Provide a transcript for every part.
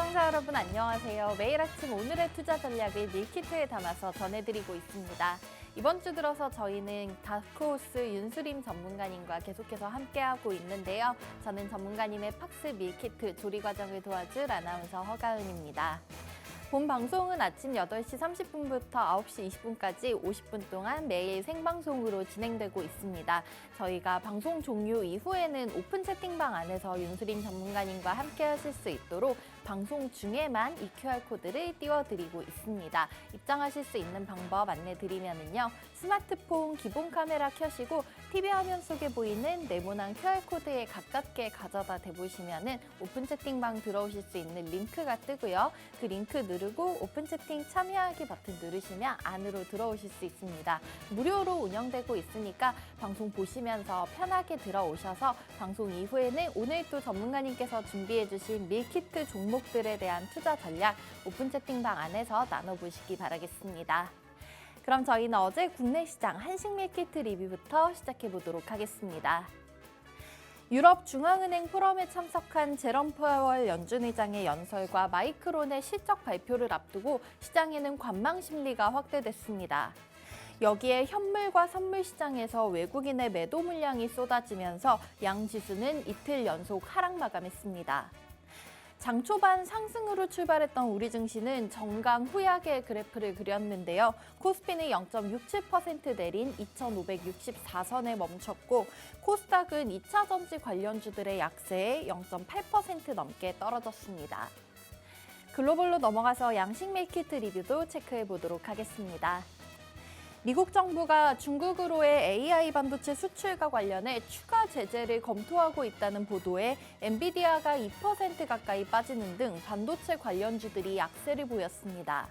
시청자 여러분 안녕하세요. 매일 아침 오늘의 투자 전략을 밀키트에 담아서 전해드리고 있습니다. 이번 주 들어서 저희는 다크호스 윤수림 전문가님과 계속해서 함께하고 있는데요. 저는 전문가님의 팍스 밀키트 조리 과정을 도와줄 아나운서 허가은입니다. 본 방송은 아침 8시 30분부터 9시 20분까지 50분 동안 매일 생방송으로 진행되고 있습니다. 저희가 방송 종료 이후에는 오픈 채팅방 안에서 윤수림 전문가님과 함께 하실 수 있도록 방송 중에만 이 QR코드를 띄워드리고 있습니다. 입장하실 수 있는 방법 안내드리면요. 스마트폰 기본 카메라 켜시고 TV 화면 속에 보이는 네모난 QR코드에 가깝게 가져다 대보시면 오픈 채팅방 들어오실 수 있는 링크가 뜨고요. 그 링크 누르고 오픈 채팅 참여하기 버튼 누르시면 안으로 들어오실 수 있습니다. 무료로 운영되고 있으니까 방송 보시면서 편하게 들어오셔서 방송 이후에는 오늘 또 전문가님께서 준비해 주신 밀키트 종목들에 대한 투자 전략 오픈 채팅방 안에서 나눠보시기 바라겠습니다. 그럼 저희는 어제 국내 시장 한식 밀키트 리뷰부터 시작해 보도록 하겠습니다. 유럽 중앙은행 포럼에 참석한 제롬 파월 연준 의장의 연설과 마이크론의 실적 발표를 앞두고 시장에는 관망 심리가 확대됐습니다. 여기에 현물과 선물 시장에서 외국인의 매도 물량이 쏟아지면서 양 지수는 이틀 연속 하락 마감했습니다. 장 초반 상승으로 출발했던 우리 증시는 정강 후약의 그래프를 그렸는데요. 코스피는 0.67% 내린 2,564선에 멈췄고 코스닥은 2차 전지 관련주들의 약세에 0.8% 넘게 떨어졌습니다. 글로벌로 넘어가서 양식 밀키트 리뷰도 체크해 보도록 하겠습니다. 미국 정부가 중국으로의 AI 반도체 수출과 관련해 추가 제재를 검토하고 있다는 보도에 엔비디아가 2% 가까이 빠지는 등 반도체 관련주들이 약세를 보였습니다.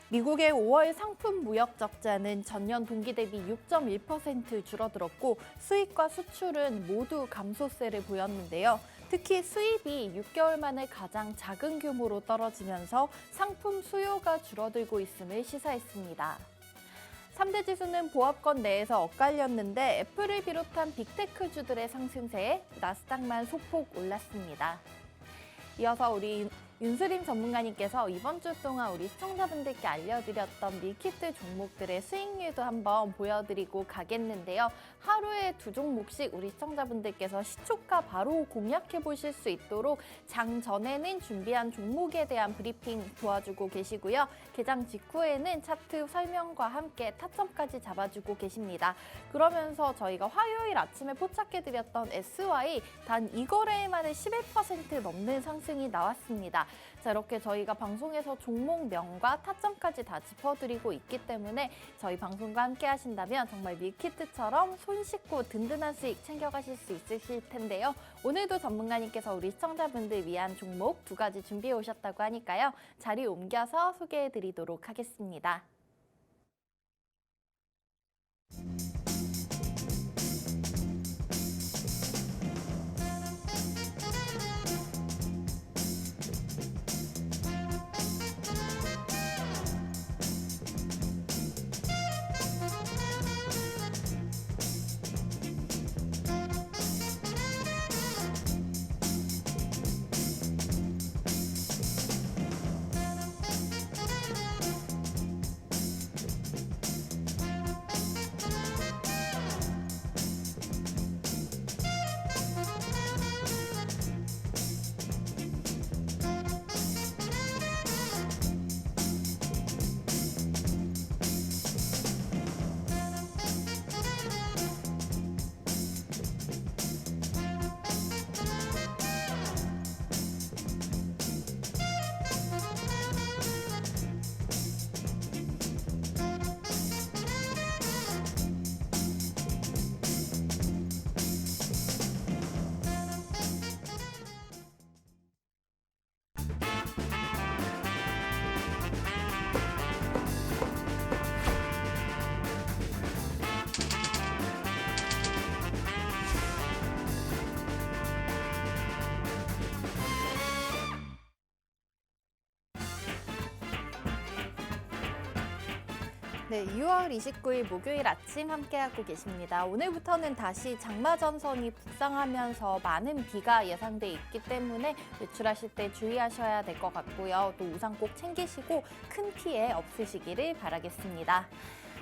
미국의 5월 상품 무역 적자는 전년 동기 대비 6.1% 줄어들었고 수입과 수출은 모두 감소세를 보였는데요. 특히 수입이 6개월 만에 가장 작은 규모로 떨어지면서 상품 수요가 줄어들고 있음을 시사했습니다. 3대 지수는 보합권 내에서 엇갈렸는데 애플을 비롯한 빅테크주들의 상승세에 나스닥만 소폭 올랐습니다. 이어서 우리 윤수림 전문가님께서 이번 주 동안 우리 시청자분들께 알려드렸던 밀키트 종목들의 수익률도 한번 보여드리고 가겠는데요. 하루에 2종목씩 우리 시청자분들께서 시초가 바로 공략해 보실 수 있도록 장 전에는 준비한 종목에 대한 브리핑 도와주고 계시고요. 개장 직후에는 차트 설명과 함께 타점까지 잡아주고 계십니다. 그러면서 저희가 화요일 아침에 포착해드렸던 SY 단 2거래일 만에 11% 넘는 상승이 나왔습니다. 자, 이렇게 저희가 방송에서 종목명과 타점까지 다 짚어드리고 있기 때문에 저희 방송과 함께 하신다면 정말 밀키트처럼 손쉽고 든든한 수익 챙겨가실 수 있으실 텐데요. 오늘도 전문가님께서 우리 시청자분들 위한 종목 2가지 준비해 오셨다고 하니까요. 자리 옮겨서 소개해드리도록 하겠습니다. 네, 6월 29일 목요일 아침 함께하고 계십니다. 오늘부터는 다시 장마 전선이 북상하면서 많은 비가 예상돼 있기 때문에 외출하실 때 주의하셔야 될 것 같고요. 또 우산 꼭 챙기시고 큰 피해 없으시기를 바라겠습니다.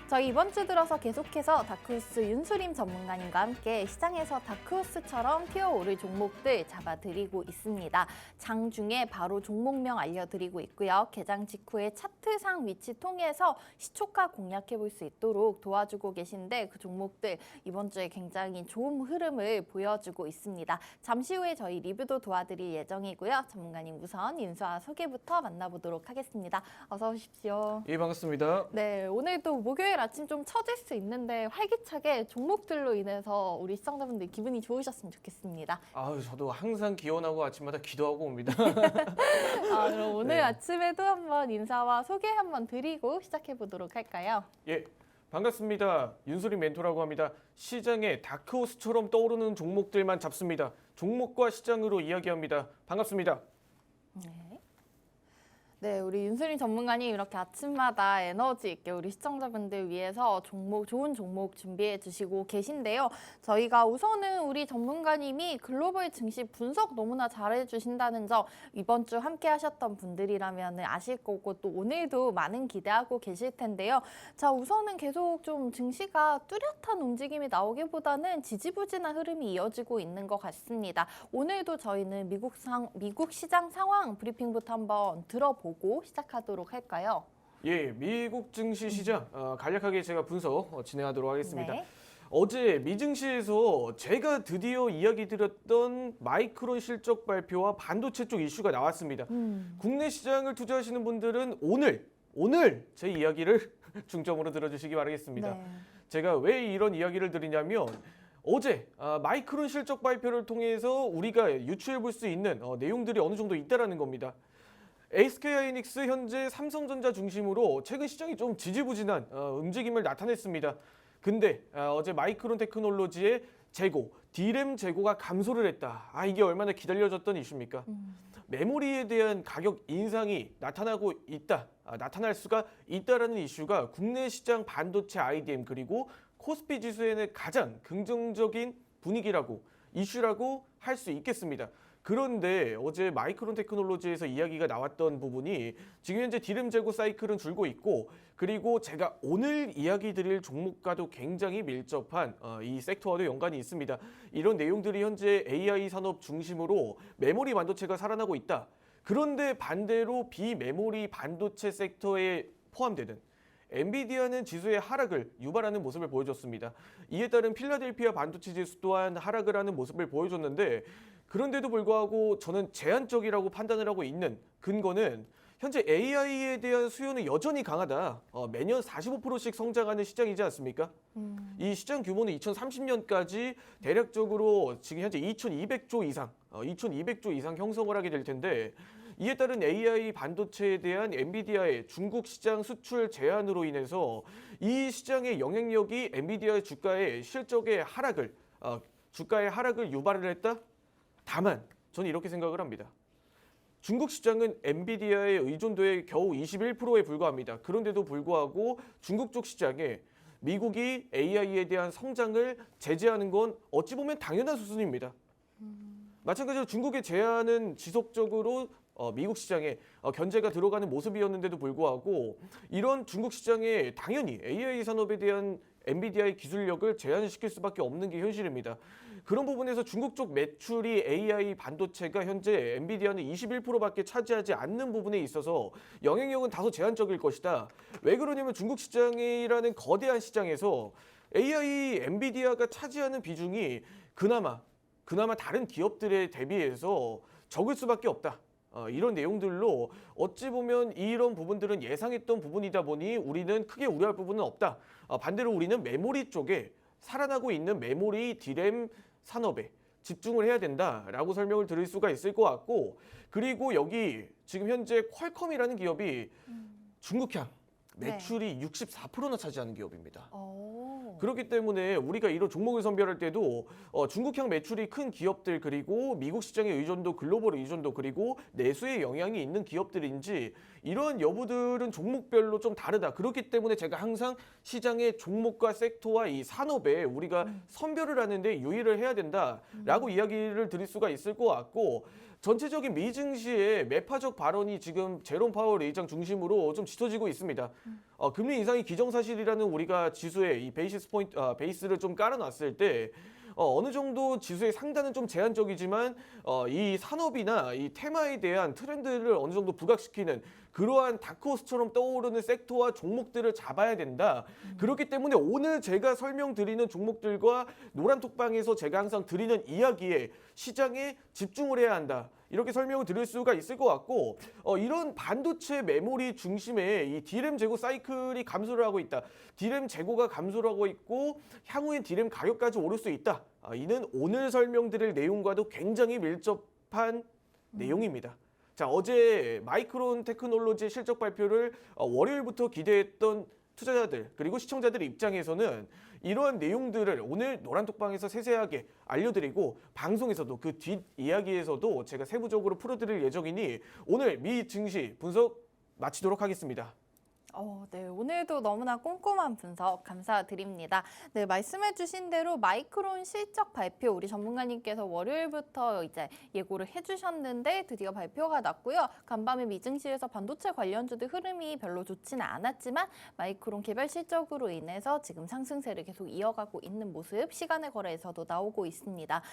저희 이번 주 들어서 계속해서 다크호스 윤수림 전문가님과 함께 시장에서 다크호스처럼 튀어오를 종목들 잡아드리고 있습니다. 장중에 바로 종목명 알려드리고 있고요. 개장 직후에 차트상 위치 통해서 시초가 공략해 볼 수 있도록 도와주고 계신데 그 종목들 이번 주에 굉장히 좋은 흐름을 보여주고 있습니다. 잠시 후에 저희 리뷰도 도와드릴 예정이고요. 전문가님 우선 인수와 소개부터 만나보도록 하겠습니다. 어서 오십시오. 예, 반갑습니다. 네, 오늘도 목요일 아침 좀 처질 수 있는데 활기차게 종목들로 인해서 우리 시청자분들 기분이 좋으셨으면 좋겠습니다. 아유, 저도 항상 기원하고 아침마다 기도하고 옵니다. 그럼 오늘 네. 아침에도 한번 인사와 소개 한번 드리고 시작해 보도록 할까요? 예, 반갑습니다. 윤소림 멘토라고 합니다. 시장에 다크호스처럼 떠오르는 종목들만 잡습니다. 종목과 시장으로 이야기합니다. 반갑습니다. 네, 우리 윤수림 전문가님 이렇게 아침마다 에너지 있게 우리 시청자분들 위해서 좋은 종목 준비해 주시고 계신데요. 저희가 우선은 우리 전문가님이 글로벌 증시 분석 너무나 잘해 주신다는 점 이번 주 함께 하셨던 분들이라면 아실 거고 또 오늘도 많은 기대하고 계실 텐데요. 자, 우선은 계속 좀 증시가 뚜렷한 움직임이 나오기보다는 지지부진한 흐름이 이어지고 있는 것 같습니다. 오늘도 저희는 미국 시장 상황 브리핑부터 한번 들어보고 시작하도록 할까요? 예, 미국 증시 시장 간략하게 제가 분석 진행하도록 하겠습니다. 네. 어제 미증시에서 제가 드디어 이야기 드렸던 마이크론 실적 발표와 반도체 쪽 이슈가 나왔습니다. 국내 시장을 투자하시는 분들은 오늘 제 이야기를 중점으로 들어주시기 바라겠습니다. 네. 제가 왜 이런 이야기를 드리냐면 어제 마이크론 실적 발표를 통해서 우리가 유추해 볼 수 있는 내용들이 어느 정도 있다라는 겁니다. SK하이닉스 현재 삼성전자 중심으로 최근 시장이 좀 지지부진한 움직임을 나타냈습니다. 근데 어제 마이크론 테크놀로지의 재고, D램 재고가 감소를 했다. 이게 얼마나 기다려졌던 이슈입니까? 메모리에 대한 가격 인상이 나타나고 있다. 나타날 수가 있다라는 이슈가 국내 시장 반도체 IDM 그리고 코스피 지수에는 가장 긍정적인 분위기라고 이슈라고 할 수 있겠습니다. 그런데 어제 마이크론 테크놀로지에서 이야기가 나왔던 부분이 지금 현재 D램 재고 사이클은 줄고 있고 그리고 제가 오늘 이야기 드릴 종목과도 굉장히 밀접한 이 섹터와도 연관이 있습니다. 이런 내용들이 현재 AI 산업 중심으로 메모리 반도체가 살아나고 있다. 그런데 반대로 비메모리 반도체 섹터에 포함되는 엔비디아는 지수의 하락을 유발하는 모습을 보여줬습니다. 이에 따른 필라델피아 반도체 지수 또한 하락을 하는 모습을 보여줬는데 그런데도 불구하고 저는 제한적이라고 판단을 하고 있는 근거는 현재 AI에 대한 수요는 여전히 강하다. 매년 45%씩 성장하는 시장이지 않습니까? 이 시장 규모는 2030년까지 대략적으로 지금 현재 2,200조 이상 형성을 하게 될 텐데 이에 따른 AI 반도체에 대한 엔비디아의 중국 시장 수출 제한으로 인해서 이 시장의 영향력이 엔비디아의 주가의 실적의 하락을 유발을 했다? 다만 저는 이렇게 생각을 합니다. 중국 시장은 엔비디아의 의존도에 겨우 21%에 불과합니다. 그런데도 불구하고 중국 쪽 시장에 미국이 AI에 대한 성장을 제재하는 건 어찌 보면 당연한 수순입니다. 마찬가지로 중국의 제한은 지속적으로 미국 시장에 견제가 들어가는 모습이었는데도 불구하고 이런 중국 시장에 당연히 AI 산업에 대한 엔비디아의 기술력을 제한시킬 수밖에 없는 게 현실입니다. 그런 부분에서 중국 쪽 매출이 AI 반도체가 현재 엔비디아는 21%밖에 차지하지 않는 부분에 있어서 영향력은 다소 제한적일 것이다. 왜 그러냐면 중국 시장이라는 거대한 시장에서 AI 엔비디아가 차지하는 비중이 그나마 다른 기업들에 대비해서 적을 수밖에 없다. 이런 내용들로 어찌 보면 이런 부분들은 예상했던 부분이다 보니 우리는 크게 우려할 부분은 없다. 반대로 우리는 메모리 쪽에 살아나고 있는 메모리 D램 산업에 집중을 해야 된다라고 설명을 드릴 수가 있을 것 같고 그리고 여기 지금 현재 퀄컴이라는 기업이 중국향 매출이 64%나 차지하는 기업입니다. 그렇기 때문에 우리가 이런 종목을 선별할 때도 중국향 매출이 큰 기업들 그리고 미국 시장의 의존도 글로벌 의존도 그리고 내수에 영향이 있는 기업들인지 이러한 여부들은 종목별로 좀 다르다. 그렇기 때문에 제가 항상 시장의 종목과 섹터와 이 산업에 우리가 선별을 하는데 유의를 해야 된다라고 이야기를 드릴 수가 있을 것 같고 전체적인 미 증시의 매파적 발언이 지금 제롬 파월 의장 중심으로 좀 짙어지고 있습니다. 금리 인상이 기정사실이라는 우리가 지수에 이 베이스를 좀 깔아놨을 때 어느 정도 지수의 상단은 좀 제한적이지만 이 산업이나 이 테마에 대한 트렌드를 어느 정도 부각시키는 그러한 다크호스처럼 떠오르는 섹터와 종목들을 잡아야 된다. 그렇기 때문에 오늘 제가 설명드리는 종목들과 노란톡방에서 제가 항상 드리는 이야기에 시장에 집중을 해야 한다. 이렇게 설명을 드릴 수가 있을 것 같고 이런 반도체 메모리 중심의 이 D램 재고 사이클이 감소를 하고 있다. D램 재고가 감소를 하고 있고 향후엔 D램 가격까지 오를 수 있다. 이는 오늘 설명드릴 내용과도 굉장히 밀접한 내용입니다. 자, 어제 마이크론 테크놀로지의 실적 발표를 월요일부터 기대했던 투자자들 그리고 시청자들 입장에서는 이러한 내용들을 오늘 노란톡방에서 세세하게 알려드리고 방송에서도 그 뒷이야기에서도 제가 세부적으로 풀어드릴 예정이니 오늘 미 증시 분석 마치도록 하겠습니다. 네, 오늘도 너무나 꼼꼼한 분석 감사드립니다. 네, 말씀해주신 대로 마이크론 실적 발표 우리 전문가님께서 월요일부터 이제 예고를 해주셨는데 드디어 발표가 났고요. 간밤에 미증시에서 반도체 관련주들 흐름이 별로 좋지는 않았지만 마이크론 개별 실적으로 인해서 지금 상승세를 계속 이어가고 있는 모습 시간의 거래에서도 나오고 있습니다.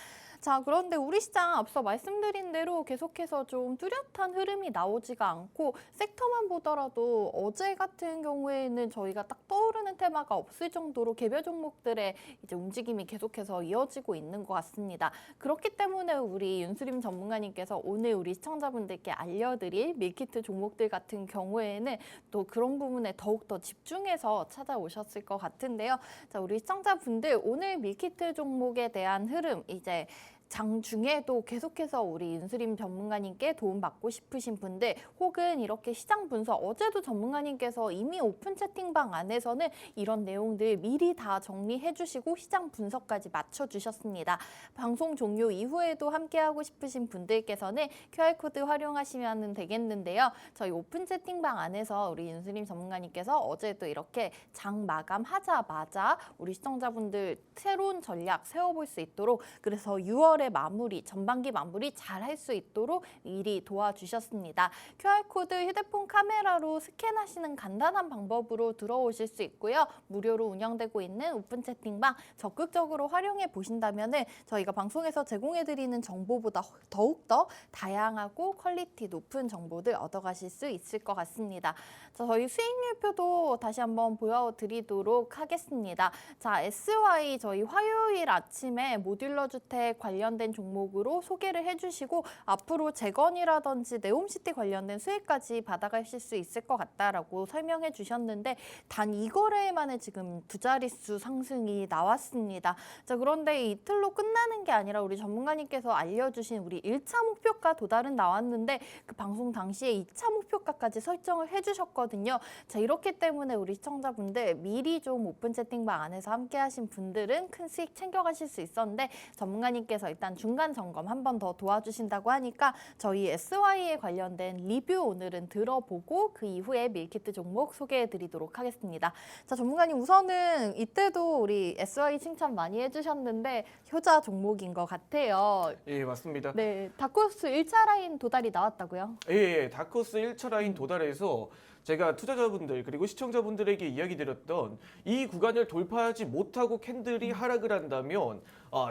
자, 그런데 우리 시장 앞서 말씀드린 대로 계속해서 좀 뚜렷한 흐름이 나오지가 않고 섹터만 보더라도 어제 같은 경우에는 저희가 딱 떠오르는 테마가 없을 정도로 개별 종목들의 이제 움직임이 계속해서 이어지고 있는 것 같습니다. 그렇기 때문에 우리 윤수림 전문가님께서 오늘 우리 시청자분들께 알려드릴 밀키트 종목들 같은 경우에는 또 그런 부분에 더욱더 집중해서 찾아오셨을 것 같은데요. 자, 우리 시청자분들 오늘 밀키트 종목에 대한 흐름 이제 장중에도 계속해서 우리 윤수림 전문가님께 도움받고 싶으신 분들 혹은 이렇게 시장 분석 어제도 전문가님께서 이미 오픈 채팅방 안에서는 이런 내용들 미리 다 정리해 주시고 시장 분석까지 맞춰주셨습니다. 방송 종료 이후에도 함께하고 싶으신 분들께서는 QR코드 활용하시면 되겠는데요. 저희 오픈 채팅방 안에서 우리 윤수림 전문가님께서 어제도 이렇게 장 마감하자마자 우리 시청자분들 새로운 전략 세워볼 수 있도록 그래서 6월에 마무리, 전반기 마무리 잘 할 수 있도록 미리 도와주셨습니다. QR코드 휴대폰 카메라로 스캔하시는 간단한 방법으로 들어오실 수 있고요. 무료로 운영되고 있는 오픈 채팅방 적극적으로 활용해 보신다면 저희가 방송에서 제공해드리는 정보보다 더욱더 다양하고 퀄리티 높은 정보들 얻어가실 수 있을 것 같습니다. 자, 저희 수익률표도 다시 한번 보여드리도록 하겠습니다. 자, SY 저희 화요일 아침에 모듈러 주택 관련된 종목으로 소개를 해주시고 앞으로 재건이라든지 네옴시티 관련된 수익까지 받아가실 수 있을 것 같다라고 설명해 주셨는데 단 이 거래에 만에 지금 두 자릿수 상승이 나왔습니다. 자, 그런데 이틀로 끝나는 게 아니라 우리 전문가님께서 알려주신 우리 1차 목표가 도달은 나왔는데 그 방송 당시에 2차 목표가까지 설정을 해주셨거든요. 자, 이렇기 때문에 우리 시청자분들 미리 좀 오픈 채팅방 안에서 함께 하신 분들은 큰 수익 챙겨가실 수 있었는데 전문가님께서 일단 중간 점검 한 번 더 도와주신다고 하니까 저희 SY에 관련된 리뷰 오늘은 들어보고 그 이후에 밀키트 종목 소개해드리도록 하겠습니다. 자, 전문가님 우선은 이때도 우리 SY 칭찬 많이 해주셨는데 효자 종목인 것 같아요. 예, 맞습니다. 네, 다크호스 1차 라인 도달이 나왔다고요? 예, 다크호스 1차 라인 도달해서 제가 투자자분들 그리고 시청자분들에게 이야기 드렸던 이 구간을 돌파하지 못하고 캔들이 하락을 한다면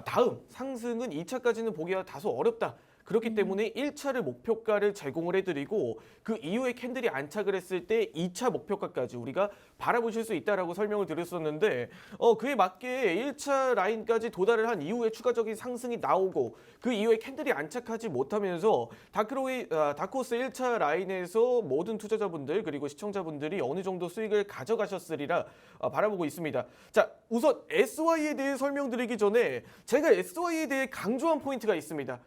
다음 상승은 2차까지는 보기가 다소 어렵다. 그렇기 때문에 1차를 목표가를 제공을 해드리고 그 이후에 캔들이 안착을 했을 때 2차 목표가까지 우리가 바라보실 수 있다라고 설명을 드렸었는데 그에 맞게 1차 라인까지 도달을 한 이후에 추가적인 상승이 나오고 그 이후에 캔들이 안착하지 못하면서 다크호스 1차 라인에서 모든 투자자분들 그리고 시청자분들이 어느 정도 수익을 가져가셨으리라 바라보고 있습니다. 자, 우선 SY에 대해 설명드리기 전에 제가 SY에 대해 강조한 포인트가 있습니다.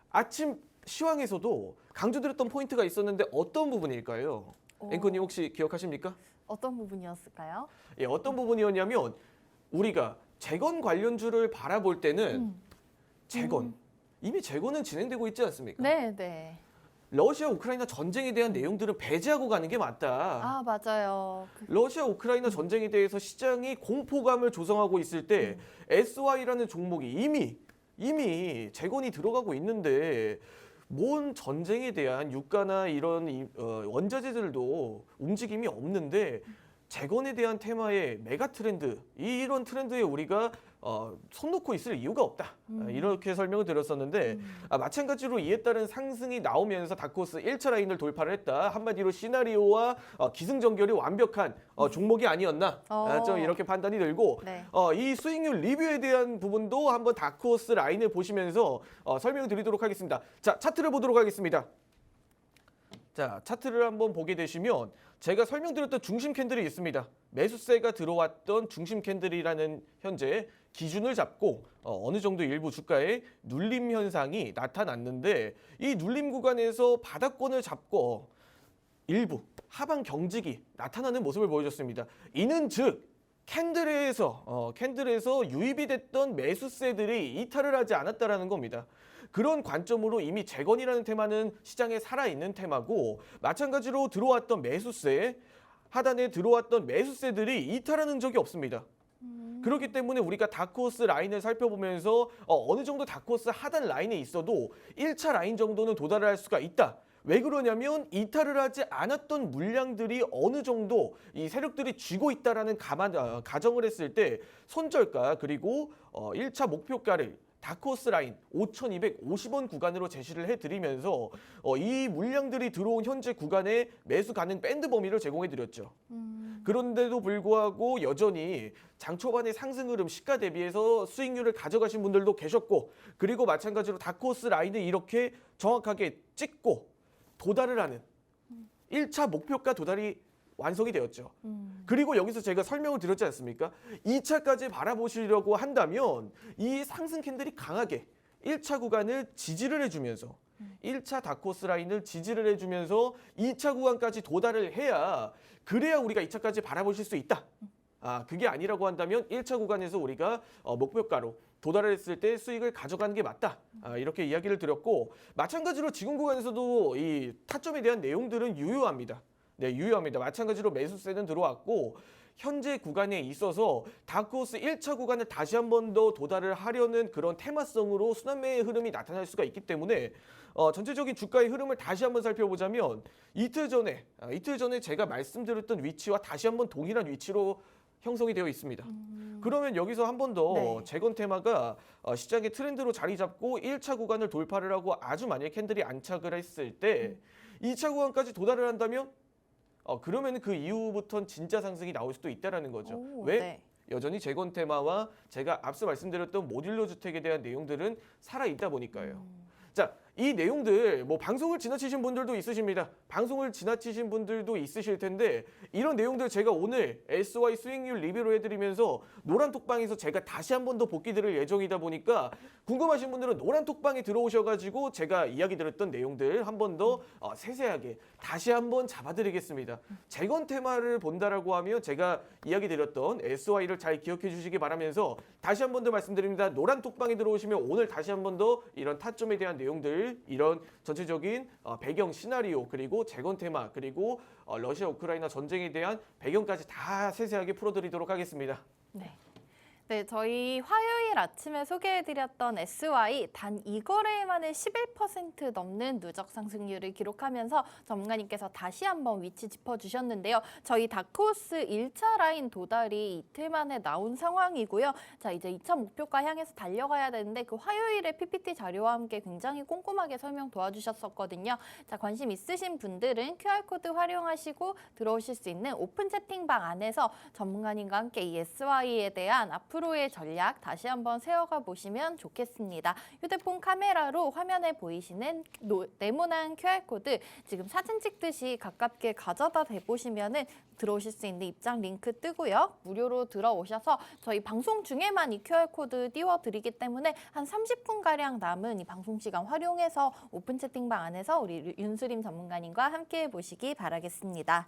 아침 시황에서도 강조드렸던 포인트가 있었는데 어떤 부분일까요? 앵커님 혹시 기억하십니까? 어떤 부분이었을까요? 예, 어떤 부분이었냐면 우리가 재건 관련주를 바라볼 때는 음. 재건 이미 재건은 진행되고 있지 않습니까? 네, 네. 러시아 우크라이나 전쟁에 대한 내용들은 배제하고 가는 게 맞다. 아, 맞아요. 러시아 우크라이나 전쟁에 대해서 시장이 공포감을 조성하고 있을 때 SY라는 종목이 이미 재건이 들어가고 있는데 뭔 전쟁에 대한 유가나 이런 원자재들도 움직임이 없는데 재건에 대한 테마의 메가 트렌드 이런 트렌드에 우리가 손 놓고 있을 이유가 없다. 이렇게 설명을 드렸었는데 마찬가지로 이에 따른 상승이 나오면서 다크호스 1차 라인을 돌파를 했다. 한마디로 시나리오와 기승전결이 완벽한 종목이 아니었나. 좀 이렇게 판단이 들고 네. 이 수익률 리뷰에 대한 부분도 한번 다크호스 라인을 보시면서 설명을 드리도록 하겠습니다. 자, 차트를 보도록 하겠습니다. 자, 차트를 한번 보게 되시면 제가 설명드렸던 중심 캔들이 있습니다. 매수세가 들어왔던 중심 캔들이라는 현재 기준을 잡고 어느 정도 일부 주가에 눌림 현상이 나타났는데 이 눌림 구간에서 바닥권을 잡고 일부 하방 경직이 나타나는 모습을 보여줬습니다. 이는 즉 캔들에서 유입이 됐던 매수세들이 이탈을 하지 않았다라는 겁니다. 그런 관점으로 이미 재건이라는 테마는 시장에 살아있는 테마고 마찬가지로 들어왔던 매수세, 하단에 들어왔던 매수세들이 이탈하는 적이 없습니다. 그렇기 때문에 우리가 다크호스 라인을 살펴보면서 어느 정도 다크호스 하단 라인에 있어도 1차 라인 정도는 도달을 할 수가 있다. 왜 그러냐면 이탈을 하지 않았던 물량들이 어느 정도 이 세력들이 쥐고 있다라는 가정을 했을 때 손절가 그리고 1차 목표가를 다크호스 라인 5,250원 구간으로 제시를 해드리면서 이 물량들이 들어온 현재 구간에 매수 가능 밴드 범위를 제공해드렸죠. 그런데도 불구하고 여전히 장 초반의 상승 흐름 시가 대비해서 수익률을 가져가신 분들도 계셨고 그리고 마찬가지로 다크호스 라인을 이렇게 정확하게 찍고 도달을 하는 1차 목표가 도달이 완성이 되었죠. 그리고 여기서 제가 설명을 드렸지 않습니까? 2차까지 바라보시려고 한다면 이 상승 캔들이 강하게 1차 구간을 지지를 해주면서 1차 다크호스 라인을 지지를 해주면서 2차 구간까지 도달을 해야 그래야 우리가 2차까지 바라보실 수 있다. 그게 아니라고 한다면 1차 구간에서 우리가 목표가로 도달을 했을 때 수익을 가져가는 게 맞다. 이렇게 이야기를 드렸고 마찬가지로 지금 구간에서도 이 타점에 대한 내용들은 유효합니다. 네, 유효합니다. 마찬가지로 매수세는 들어왔고 현재 구간에 있어서 다크호스 1차 구간을 다시 한 번 더 도달을 하려는 그런 테마성으로 순환매의 흐름이 나타날 수가 있기 때문에 전체적인 주가의 흐름을 다시 한번 살펴보자면 이틀 전에 제가 말씀드렸던 위치와 다시 한번 동일한 위치로 형성이 되어 있습니다. 그러면 여기서 한 번 더 네. 재건 테마가 시장의 트렌드로 자리 잡고 1차 구간을 돌파를 하고 아주 만약에 캔들이 안착을 했을 때 2차 구간까지 도달을 한다면 그러면 그 이후부터는 진짜 상승이 나올 수도 있다라는 거죠. 왜? 네. 여전히 재건 테마와 제가 앞서 말씀드렸던 모듈러 주택에 대한 내용들은 살아있다 보니까요. 자, 이 내용들 뭐 방송을 지나치신 분들도 있으십니다. 방송을 지나치신 분들도 있으실 텐데 이런 내용들 제가 오늘 SY 수익률 리뷰로 해드리면서 노란 톡방에서 제가 다시 한 번 더 복귀 드릴 예정이다 보니까 궁금하신 분들은 노란 톡방에 들어오셔가지고 제가 이야기 드렸던 내용들 한 번 더 세세하게 다시 한 번 잡아드리겠습니다. 재건 테마를 본다라고 하면 제가 이야기 드렸던 SY를 잘 기억해 주시기 바라면서 다시 한 번 더 말씀드립니다. 노란 톡방에 들어오시면 오늘 다시 한 번 더 이런 타점에 대한 내용들 이런 전체적인 배경 시나리오 그리고 재건 테마 그리고 러시아 우크라이나 전쟁에 대한 배경까지 다 세세하게 풀어드리도록 하겠습니다. 네. 네, 저희 화요일 아침에 소개해드렸던 SY 단 2거래일 만에 11% 넘는 누적 상승률을 기록하면서 전문가님께서 다시 한번 위치 짚어주셨는데요. 저희 다크호스 1차 라인 도달이 이틀 만에 나온 상황이고요. 자, 이제 2차 목표가 향해서 달려가야 되는데 그 화요일에 PPT 자료와 함께 굉장히 꼼꼼하게 설명 도와주셨었거든요. 자, 관심 있으신 분들은 QR코드 활용하시고 들어오실 수 있는 오픈 채팅방 안에서 전문가님과 함께 이 SY에 대한 앞으로의 전략 다시 한번 세워가 보시면 좋겠습니다. 휴대폰 카메라로 화면에 보이시는 네모난 QR코드 지금 사진 찍듯이 가깝게 가져다 대보시면은 들어오실 수 있는 입장 링크 뜨고요. 무료로 들어오셔서 저희 방송 중에만 이 QR코드 띄워드리기 때문에 한 30분가량 남은 이 방송 시간 활용해서 오픈 채팅방 안에서 우리 윤수림 전문가님과 함께 보시기 바라겠습니다.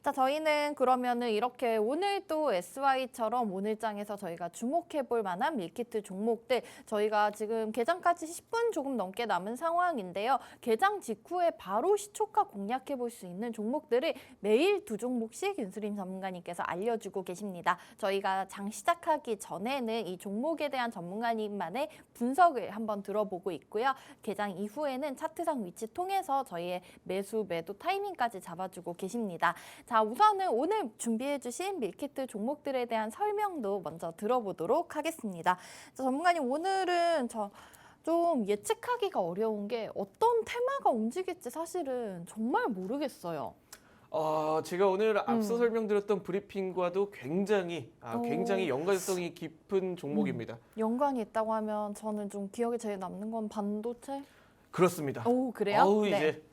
자, 저희는 그러면은 이렇게 오늘 또 SY처럼 오늘장에서 저희가 주목해 볼 만한 밀키트 종목들 저희가 지금 개장까지 10분 조금 넘게 남은 상황인데요. 개장 직후에 바로 시초가 공략해 볼 수 있는 종목들을 매일 2종목씩 윤수림 전문가님께서 알려주고 계십니다. 저희가 장 시작하기 전에는 이 종목에 대한 전문가님만의 분석을 한번 들어보고 있고요. 개장 이후에는 차트상 위치 통해서 저희의 매수, 매도 타이밍까지 잡아주고 계십니다. 자, 우선은 오늘 준비해주신 밀키트 종목들에 대한 설명도 먼저 들어보도록 하겠습니다. 자, 전문가님, 오늘은 좀 예측하기가 어려운 게 어떤 테마가 움직일지 사실은 정말 모르겠어요. 제가 오늘 앞서 설명드렸던 브리핑과도 굉장히 연관성이 깊은 종목입니다. 연관이 있다고 하면 저는 좀 기억에 제일 남는 건 반도체? 그렇습니다. 오, 그래요? 이제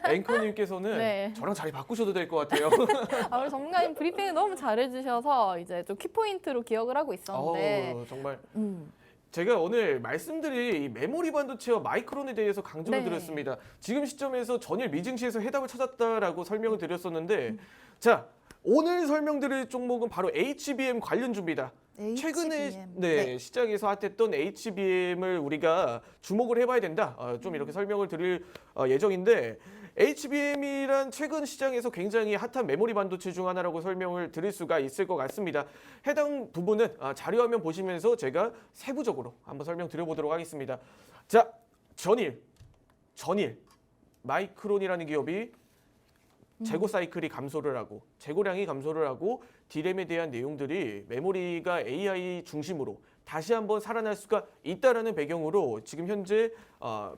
앵커님께서는 네. 저랑 자리 바꾸셔도 될 것 같아요. 우리 전문가님 브리핑을 너무 잘해주셔서 이제 좀 키포인트로 기억을 하고 있었는데. 정말 음. 제가 오늘 말씀드릴 이 메모리 반도체와 마이크론에 대해서 강조를 네. 드렸습니다. 지금 시점에서 전일 미증시에서 해답을 찾았다라고 설명을 드렸었는데 자, 오늘 설명드릴 종목은 바로 HBM 관련주입니다. 최근에 HBM. 시장에서 핫했던 HBM을 우리가 주목을 해봐야 된다. 좀 이렇게 설명을 드릴 예정인데 HBM이란 최근 시장에서 굉장히 핫한 메모리 반도체 중 하나라고 설명을 드릴 수가 있을 것 같습니다. 해당 부분은 자료화면 보시면서 제가 세부적으로 한번 설명드려보도록 하겠습니다. 자, 전일 마이크론이라는 기업이 재고 사이클이 감소를 하고 재고량이 감소를 하고 디램에 대한 내용들이 메모리가 AI 중심으로 다시 한번 살아날 수가 있다라는 배경으로 지금 현재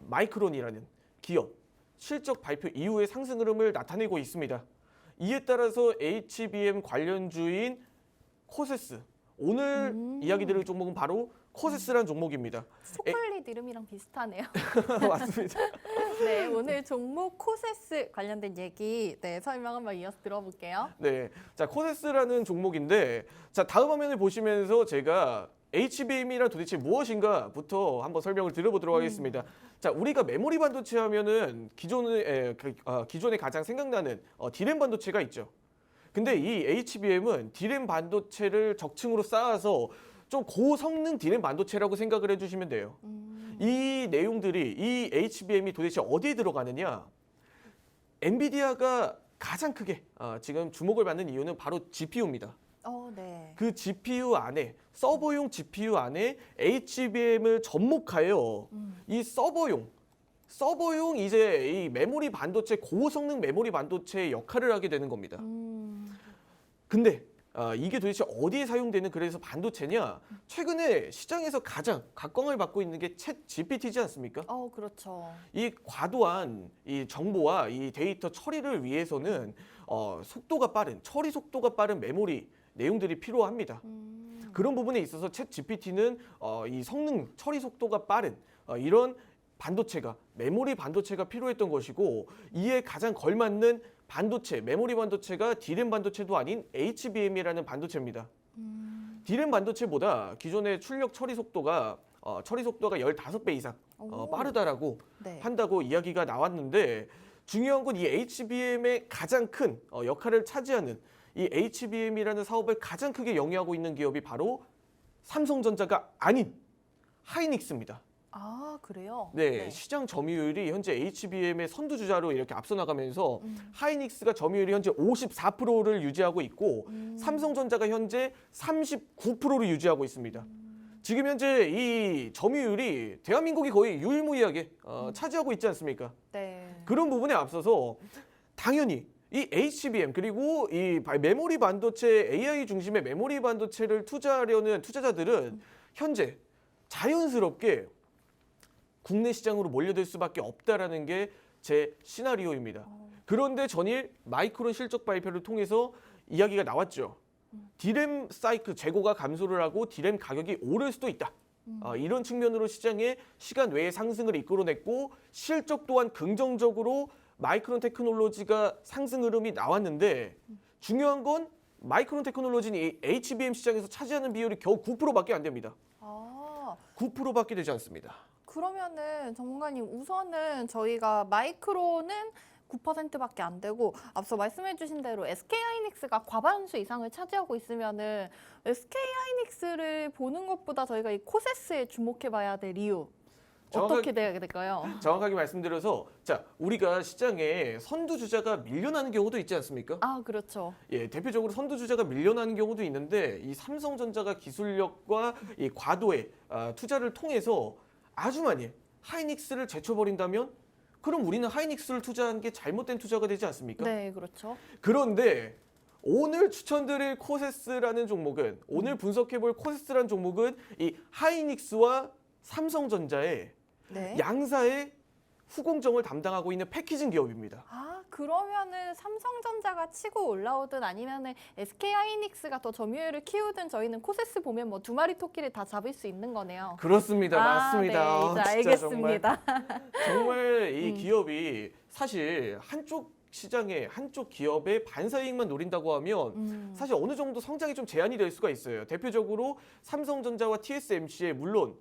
마이크론이라는 기업 실적 발표 이후의 상승 흐름을 나타내고 있습니다. 이에 따라서 HBM 관련주인 코세스 오늘 이야기 드릴 종목은 바로 코세스라는 종목입니다. 초콜릿 이름이랑 비슷하네요. 맞습니다. 네, 오늘 종목 코세스 관련된 얘기 설명 한번 이어서 들어볼게요. 네, 자 코세스라는 종목인데 자 다음 화면을 보시면서 제가 HBM이란 도대체 무엇인가부터 한번 설명을 드려보도록 하겠습니다. 자, 우리가 메모리 반도체 하면은 기존에 가장 생각나는 디램 반도체가 있죠. 근데 이 HBM은 디램 반도체를 적층으로 쌓아서 좀 고성능 디램 반도체라고 생각을 해주시면 돼요. 이 내용들이 이 HBM이 도대체 어디에 들어가느냐? 엔비디아가 가장 크게 지금 주목을 받는 이유는 바로 GPU입니다. 네. 그 GPU 안에 서버용 GPU 안에 HBM을 접목하여 이 서버용 이제 이 메모리 반도체 고성능 메모리 반도체의 역할을 하게 되는 겁니다. 근데 이게 도대체 어디에 사용되는 그래서 반도체냐? 최근에 시장에서 가장 각광을 받고 있는 게 챗 GPT지 않습니까? 그렇죠. 이 과도한 이 정보와 이 데이터 처리를 위해서는 속도가 빠른 처리 속도가 빠른 메모리 내용들이 필요합니다. 그런 부분에 있어서 챗 GPT는 이 성능 처리 속도가 빠른 이런 반도체가 메모리 반도체가 필요했던 것이고 이에 가장 걸맞는 반도체 메모리 반도체가 디램 반도체도 아닌 HBM이라는 반도체입니다. 디램 반도체보다 기존의 출력 처리 속도가 15배 이상 빠르다라고 한다고 이야기가 나왔는데 중요한 건 이 HBM의 가장 큰 역할을 차지하는 이 HBM이라는 사업을 가장 크게 영위하고 있는 기업이 바로 삼성전자가 아닌 하이닉스입니다. 그래요? 네, 시장 점유율이 현재 HBM의 선두주자로 이렇게 앞서 나가면서 하이닉스가 점유율이 현재 54%를 유지하고 있고 삼성전자가 현재 39%를 유지하고 있습니다. 지금 현재 이 점유율이 대한민국이 거의 유일무이하게 차지하고 있지 않습니까? 네. 그런 부분에 앞서서 당연히 이 HBM 그리고 이 메모리 반도체 AI 중심의 메모리 반도체를 투자하려는 투자자들은 현재 자연스럽게 국내 시장으로 몰려들 수밖에 없다라는 게 제 시나리오입니다. 그런데 전일 마이크론 실적 발표를 통해서 이야기가 나왔죠. 디램 사이클 재고가 감소를 하고 디램 가격이 오를 수도 있다. 이런 측면으로 시장에 시간 외의 상승을 이끌어냈고 실적 또한 긍정적으로 마이크론 테크놀로지가 상승 흐름이 나왔는데 중요한 건 마이크론 테크놀로지는 이 HBM 시장에서 차지하는 비율이 겨우 9%밖에 안 됩니다. 9%밖에 되지 않습니다. 그러면은 전문가님 우선은 저희가 마이크론은 9%밖에 안 되고 앞서 말씀해주신 대로 SK하이닉스가 과반수 이상을 차지하고 있으면은 SK하이닉스를 보는 것보다 저희가 이 코세스에 주목해봐야 될 이유 어떻게 돼야 될까요? 정확하게 말씀드려서 자 우리가 시장에 선두주자가 밀려나는 경우도 있지 않습니까? 아 그렇죠. 예, 대표적으로 선두주자가 밀려나는 경우도 있는데 이 삼성전자가 기술력과 이 과도의 투자를 통해서 아주 많이 하이닉스를 제쳐버린다면 그럼 우리는 하이닉스를 투자한 게 잘못된 투자가 되지 않습니까? 네, 그렇죠. 그런데 오늘 추천드릴 코세스라는 종목은 오늘 분석해볼 코세스라는 종목은 이 하이닉스와 삼성전자의 네. 양사의 후공정을 담당하고 있는 패키징 기업입니다. 아 그러면은 삼성전자가 치고 올라오든 아니면은 SK하이닉스가 더 점유율을 키우든 저희는 코세스 보면 뭐 두 마리 토끼를 다 잡을 수 있는 거네요. 그렇습니다. 맞습니다. 네, 이제 진짜 알겠습니다. 정말 이 기업이 사실 한쪽 시장에 한쪽 기업의 반사이익만 노린다고 하면 사실 어느 정도 성장이 좀 제한이 될 수가 있어요. 대표적으로 삼성전자와 TSMC에 물론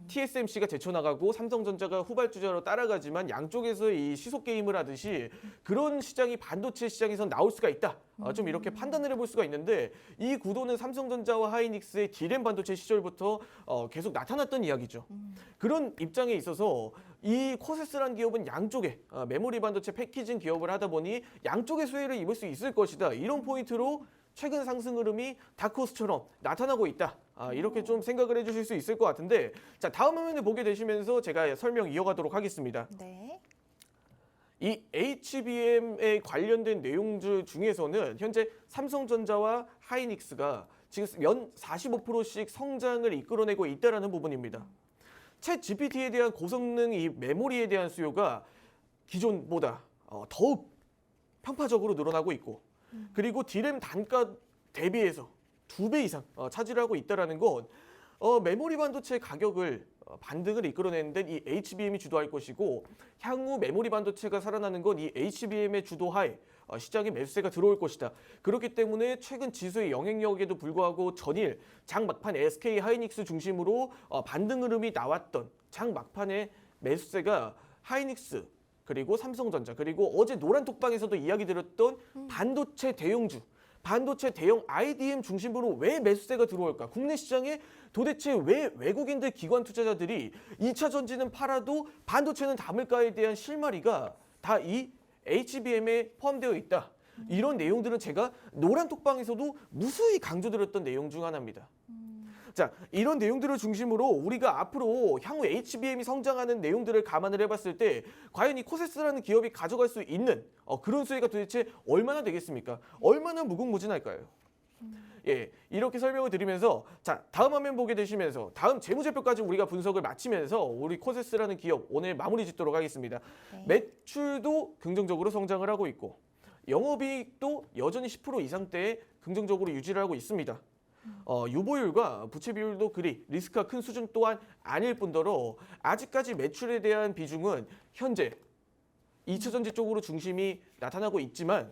TSMC가 제쳐나가고 삼성전자가 후발주자로 따라가지만 양쪽에서 이 시속 게임을 하듯이 그런 시장이 반도체 시장에서 나올 수가 있다. 좀 이렇게 판단을 해볼 수가 있는데 이 구도는 삼성전자와 하이닉스의 D램 반도체 시절부터 계속 나타났던 이야기죠. 그런 입장에 있어서 이 코세스라는 기업은 양쪽에 메모리 반도체 패키징 기업을 하다 보니 양쪽의 수혜를 입을 수 있을 것이다. 이런 포인트로 최근 상승 흐름이 다크호스처럼 나타나고 있다. 이렇게 좀 생각을 해주실 수 있을 것 같은데 자 다음 화면을 보게 되시면서 제가 설명 이어가도록 하겠습니다. 네. 이 HBM에 관련된 내용들 중에서는 현재 삼성전자와 하이닉스가 지금 연 45%씩 성장을 이끌어내고 있다는 부분입니다. 챗 GPT에 대한 고성능 이 메모리에 대한 수요가 기존보다 더욱 편파적으로 늘어나고 있고 그리고 D램 단가 대비해서 2배 이상 차지를 하고 있다는 건 메모리 반도체 가격을 반등을 이끌어내는 데는 이 HBM이 주도할 것이고 향후 메모리 반도체가 살아나는 건 이 HBM의 주도하에 시장에 매수세가 들어올 것이다. 그렇기 때문에 최근 지수의 영향력에도 불구하고 전일 장 막판 SK 하이닉스 중심으로 반등 흐름이 나왔던 장 막판의 매수세가 하이닉스 그리고 삼성전자 그리고 어제 노란톡방에서도 이야기 드렸던 반도체 대형주 반도체 대형 IDM 중심으로 왜 매수세가 들어올까? 국내 시장에 도대체 왜 외국인들 기관 투자자들이 2차 전지는 팔아도 반도체는 담을까에 대한 실마리가 다 이 HBM에 포함되어 있다. 이런 내용들은 제가 노란톡방에서도 무수히 강조드렸던 내용 중 하나입니다. 자, 이런 내용들을 중심으로 우리가 앞으로 향후 HBM이 성장하는 내용들을 감안을 해봤을 때 과연 이 코세스라는 기업이 가져갈 수 있는 그런 수혜가 도대체 얼마나 되겠습니까? 얼마나 무궁무진할까요? 예, 이렇게 설명을 드리면서 자 다음 화면 보게 되시면서 다음 재무제표까지 우리가 분석을 마치면서 우리 코세스라는 기업 오늘 마무리 짓도록 하겠습니다. 네. 매출도 긍정적으로 성장을 하고 있고 영업이익도 여전히 10% 이상대에 긍정적으로 유지를 하고 있습니다. 유보율과 부채 비율도 그리 리스크가 큰 수준 또한 아닐 뿐더러 아직까지 매출에 대한 비중은 현재 2차 전지 쪽으로 중심이 나타나고 있지만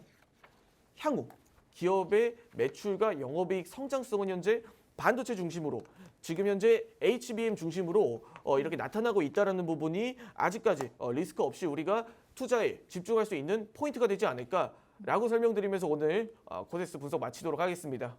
향후 기업의 매출과 영업이익 성장성은 현재 반도체 중심으로 지금 현재 HBM 중심으로 이렇게 나타나고 있다는 부분이 아직까지 리스크 없이 우리가 투자에 집중할 수 있는 포인트가 되지 않을까라고 설명드리면서 오늘 코세스 분석 마치도록 하겠습니다.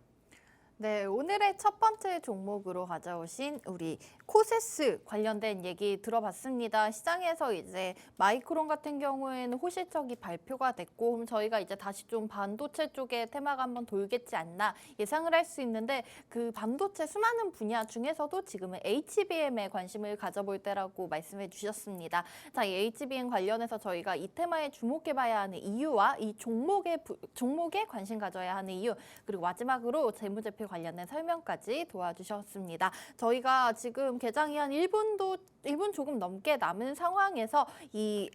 네, 오늘의 첫 번째 종목으로 가져오신 우리 코세스 관련된 얘기 들어봤습니다. 시장에서 이제 마이크론 같은 경우에는 호실적이 발표가 됐고 그럼 저희가 이제 다시 좀 반도체 쪽에 테마가 한번 돌겠지 않나 예상을 할 수 있는데 그 반도체 수많은 분야 중에서도 지금은 HBM에 관심을 가져볼 때라고 말씀해 주셨습니다. 자, 이 HBM 관련해서 저희가 이 테마에 주목해봐야 하는 이유와 이 종목에 관심 가져야 하는 이유 그리고 마지막으로 재무제표 관련된 설명까지 도와주셨습니다. 저희가 지금 개장이 한 1분 조금 넘게 남은 상황에서 이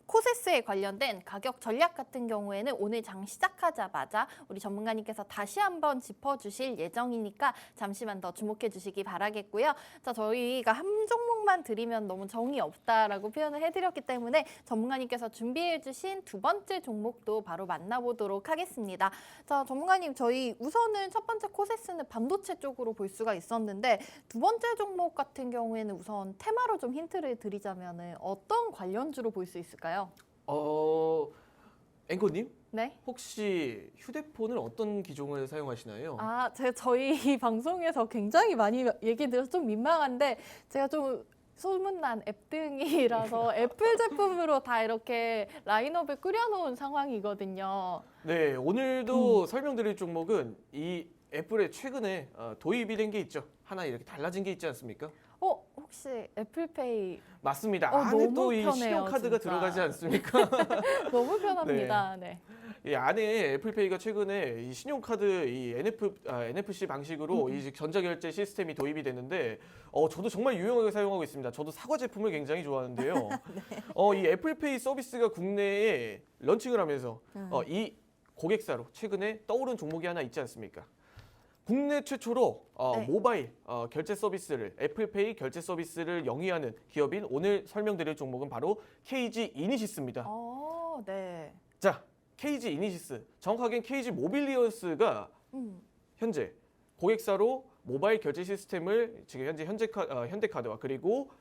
코세스에 관련된 가격 전략 같은 경우에는 오늘 장 시작하자마자 우리 전문가님께서 다시 한번 짚어주실 예정이니까 잠시만 더 주목해 주시기 바라겠고요. 자, 저희가 한 종목만 드리면 너무 정이 없다라고 표현을 해드렸기 때문에 전문가님께서 준비해 주신 두 번째 종목도 바로 만나보도록 하겠습니다. 자, 전문가님 저희 우선은 첫 번째 코세스는 반도체 쪽으로 볼 수가 있었는데 두 번째 종목 같은 경우에는 우선 테마로 좀 힌트를 드리자면 어떤 관련주로 볼 수 있을까요? 앵커님, 네. 혹시 휴대폰을 어떤 기종을 사용하시나요? 제가 저희 방송에서 굉장히 많이 얘기 들어서 좀 민망한데 제가 좀 소문난 앱등이라서 애플 제품으로 다 이렇게 라인업을 꾸려놓은 상황이거든요. 네, 오늘도 설명드릴 종목은 이 애플에 최근에 도입이 된 게 있죠. 하나 이렇게 달라진 게 있지 않습니까? 혹시 애플페이 맞습니다. 너무 안에 또 이 편해요, 신용카드가 진짜. 들어가지 않습니까? 너무 편합니다. 네. 이 안에 애플페이가 최근에 이 신용카드 이 NFC 방식으로 이 전자결제 시스템이 도입이 됐는데 저도 정말 유용하게 사용하고 있습니다. 저도 사과 제품을 굉장히 좋아하는데요. 이 애플페이 서비스가 국내에 런칭을 하면서 이 고객사로 최근에 떠오른 종목이 하나 있지 않습니까? 국내 최초로 네. 모바일 결제 서비스를 애플페이 결제 서비스를 영위하는 기업인 오늘 설명드릴 종목은 바로 KG 이니시스입니다. 네. 자, KG 이니시스, 정확하게는 KG 모빌리언스가 현재 고객사로 모바일 결제 시스템을 지금 현재 현대카드와 그리고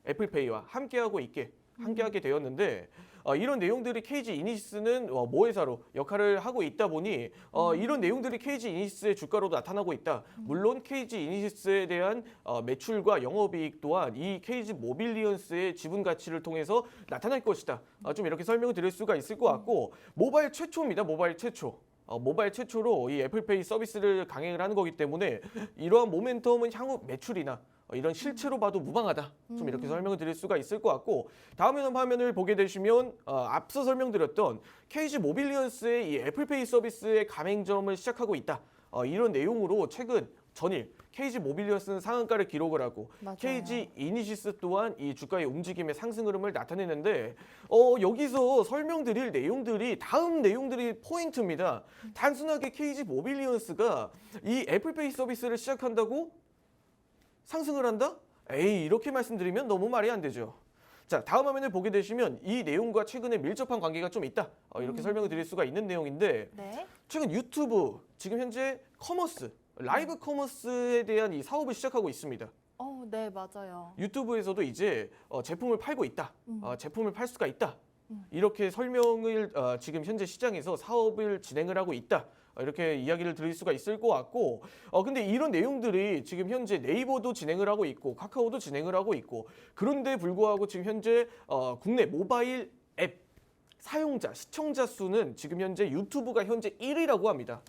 애플페이와 함께하게 되었는데 이런 내용들이 KG 이니시스는 모회사로 역할을 하고 있다 보니 이런 내용들이 KG 이니시스의 주가로도 나타나고 있다. 물론 KG 이니시스에 대한 매출과 영업이익 또한 이 KG 모빌리언스의 지분 가치를 통해서 나타날 것이다. 좀 이렇게 설명을 드릴 수가 있을 것 같고 모바일 최초입니다. 모바일 최초. 모바일 최초로 이 애플페이 서비스를 강행을 하는 거기 때문에 이러한 모멘텀은 향후 매출이나 이런 실체로 봐도 무방하다. 좀 이렇게 설명을 드릴 수가 있을 것 같고 다음 화면을 보게 되시면 앞서 설명드렸던 KG 모빌리언스의 이 애플페이 서비스의 가맹점을 시작하고 있다. 이런 내용으로 최근 전일 KG 모빌리언스는 상한가를 기록을 하고 맞아요. KG 이니시스 또한 이 주가의 움직임의 상승 흐름을 나타내는데 여기서 설명드릴 내용들이 다음 내용들이 포인트입니다. 단순하게 KG 모빌리언스가 이 애플페이 서비스를 시작한다고 상승을 한다? 에이, 이렇게 말씀드리면 너무 말이 안 되죠. 자, 다음 화면을 보게 되시면 이 내용과 최근에 밀접한 관계가 좀 있다. 이렇게 설명을 드릴 수가 있는 내용인데 네. 최근 유튜브, 지금 현재 커머스, 라이브 커머스에 대한 이 사업을 시작하고 있습니다. 네, 맞아요. 유튜브에서도 이제 제품을 팔고 있다. 제품을 팔 수가 있다. 이렇게 설명을 지금 현재 시장에서 사업을 진행을 하고 있다. 이렇게 이야기를 드릴 수가 있을 것 같고 근데 이런 내용들이 지금 현재 네이버도 진행을 하고 있고 카카오도 진행을 하고 있고 그런데 불구하고 지금 현재 국내 모바일 앱 사용자, 시청자 수는 지금 현재 유튜브가 현재 1위라고 합니다.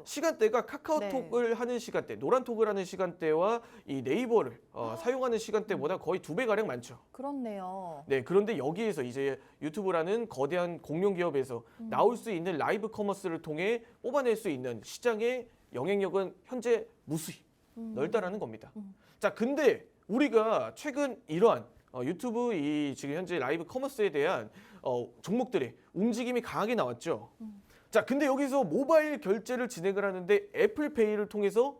시간대가 카카오톡을 하는 시간대, 노란톡을 하는 시간대와 이 네이버를 사용하는 시간대보다 거의 2배가량 많죠. 그렇네요. 네, 그런데 여기에서 이제 유튜브라는 거대한 공룡 기업에서 나올 수 있는 라이브 커머스를 통해 뽑아낼 수 있는 시장의 영향력은 현재 무수히 넓다라는 겁니다. 자, 근데 우리가 최근 이러한 유튜브 이 지금 현재 라이브 커머스에 대한 종목들의 움직임이 강하게 나왔죠. 자, 근데 여기서 모바일 결제를 진행을 하는데 애플페이를 통해서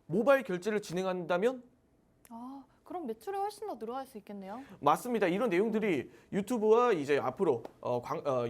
모바일 결제를 진행한다면 그럼 매출이 훨씬 더 늘어날 수 있겠네요. 맞습니다. 이런 내용들이 유튜브와 이제 앞으로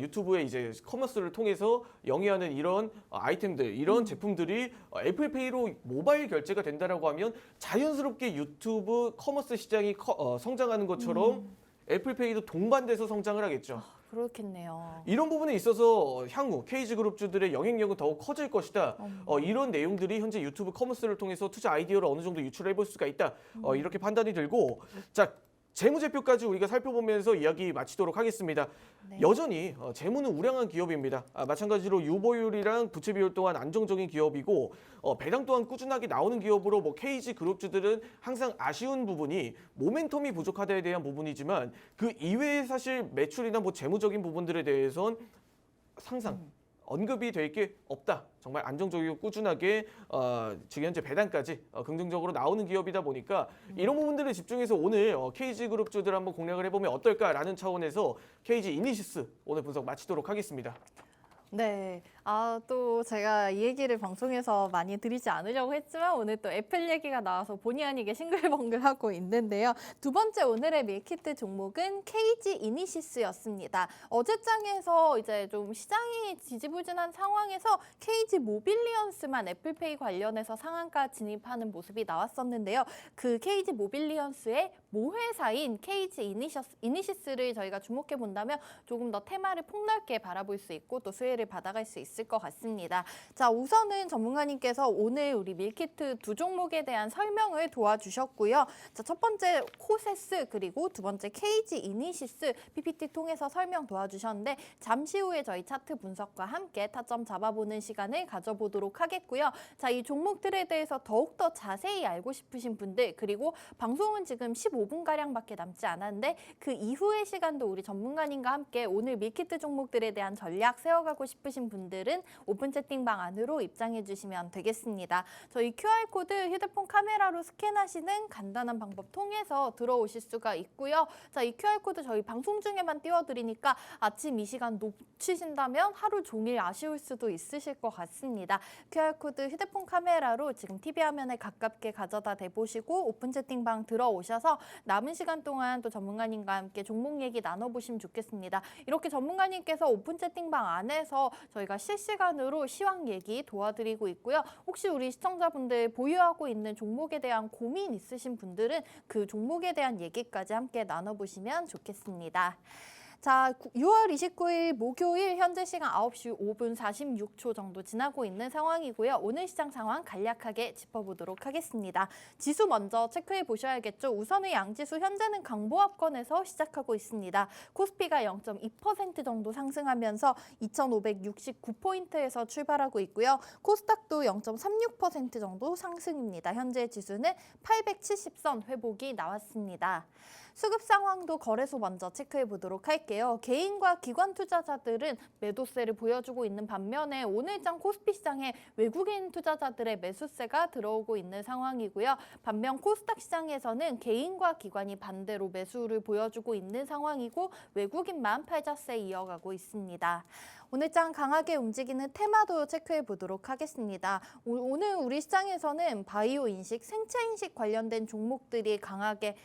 유튜브의 이제 커머스를 통해서 영위하는 이런 아이템들, 이런 제품들이 애플페이로 모바일 결제가 된다라고 하면 자연스럽게 유튜브 커머스 시장이 성장하는 것처럼 애플페이도 동반돼서 성장을 하겠죠. 그렇겠네요. 이런 부분에 있어서 향후 KG그룹주들의 영향력은 더욱 커질 것이다. 이런 내용들이 현재 유튜브 커머스를 통해서 투자 아이디어를 어느 정도 유출해 볼 수가 있다. 이렇게 판단이 들고 자, 재무제표까지 우리가 살펴보면서 이야기 마치도록 하겠습니다. 네. 여전히 재무는 우량한 기업입니다. 마찬가지로 유보율이랑 부채 비율 또한 안정적인 기업이고 배당 또한 꾸준하게 나오는 기업으로 KG 그룹주들은 항상 아쉬운 부분이 모멘텀이 부족하다에 대한 부분이지만 그 이외에 사실 매출이나 재무적인 부분들에 대해선 항상 언급이 될 게 없다. 정말 안정적이고 꾸준하게 지금 현재 배당까지 긍정적으로 나오는 기업이다 보니까 이런 부분들에 집중해서 오늘 KG그룹주들 한번 공략을 해보면 어떨까라는 차원에서 KG 이니시스 오늘 분석 마치도록 하겠습니다. 네. 또 제가 이 얘기를 방송에서 많이 드리지 않으려고 했지만 오늘 또 애플 얘기가 나와서 본의 아니게 싱글벙글하고 있는데요. 두 번째 오늘의 밀키트 종목은 KG 이니시스였습니다. 어제장에서 이제 좀 시장이 지지부진한 상황에서 KG 모빌리언스만 애플페이 관련해서 상한가 진입하는 모습이 나왔었는데요. 그 KG 모빌리언스의 모회사인 KG 이니시스를 저희가 주목해 본다면 조금 더 테마를 폭넓게 바라볼 수 있고 또 수혜를 받아갈 수 있을 것 같습니다. 자, 우선은 전문가님께서 오늘 우리 밀키트 두 종목에 대한 설명을 도와주셨고요. 자, 첫 번째 코세스 그리고 두 번째 KG 이니시스 PPT 통해서 설명 도와주셨는데 잠시 후에 저희 차트 분석과 함께 타점 잡아보는 시간을 가져보도록 하겠고요. 자, 이 종목들에 대해서 더욱더 자세히 알고 싶으신 분들 그리고 방송은 지금 15분가량밖에 남지 않았는데 그 이후의 시간도 우리 전문가님과 함께 오늘 밀키트 종목들에 대한 전략 세워가고 싶으신 분들은 오픈 채팅방 안으로 입장해 주시면 되겠습니다. 저희 QR코드 휴대폰 카메라로 스캔하시는 간단한 방법 통해서 들어오실 수가 있고요. 자, 이 QR코드 저희 방송 중에만 띄워드리니까 아침 이 시간 놓치신다면 하루 종일 아쉬울 수도 있으실 것 같습니다. QR코드 휴대폰 카메라로 지금 TV 화면에 가깝게 가져다 대보시고 오픈 채팅방 들어오셔서 남은 시간 동안 또 전문가님과 함께 종목 얘기 나눠보시면 좋겠습니다. 이렇게 전문가님께서 오픈 채팅방 안에서 저희가 실시간으로 시황 얘기 도와드리고 있고요. 혹시 우리 시청자분들 보유하고 있는 종목에 대한 고민 있으신 분들은 그 종목에 대한 얘기까지 함께 나눠보시면 좋겠습니다. 자, 6월 29일 목요일 현재 시간 9시 5분 46초 정도 지나고 있는 상황이고요. 오늘 시장 상황 간략하게 짚어보도록 하겠습니다. 지수 먼저 체크해 보셔야겠죠. 우선의 양지수 현재는 강보합권에서 시작하고 있습니다. 코스피가 0.2% 정도 상승하면서 2,569포인트에서 출발하고 있고요. 코스닥도 0.36% 정도 상승입니다. 현재 지수는 870선 회복이 나왔습니다. 수급 상황도 거래소 먼저 체크해 보도록 할게요. 개인과 기관 투자자들은 매도세를 보여주고 있는 반면에 오늘장 코스피 시장에 외국인 투자자들의 매수세가 들어오고 있는 상황이고요. 반면 코스닥 시장에서는 개인과 기관이 반대로 매수를 보여주고 있는 상황이고 외국인만 팔자세 이어가고 있습니다. 오늘장 강하게 움직이는 테마도 체크해 보도록 하겠습니다. 오늘 우리 시장에서는 바이오 인식, 생체 인식 관련된 종목들이 강하게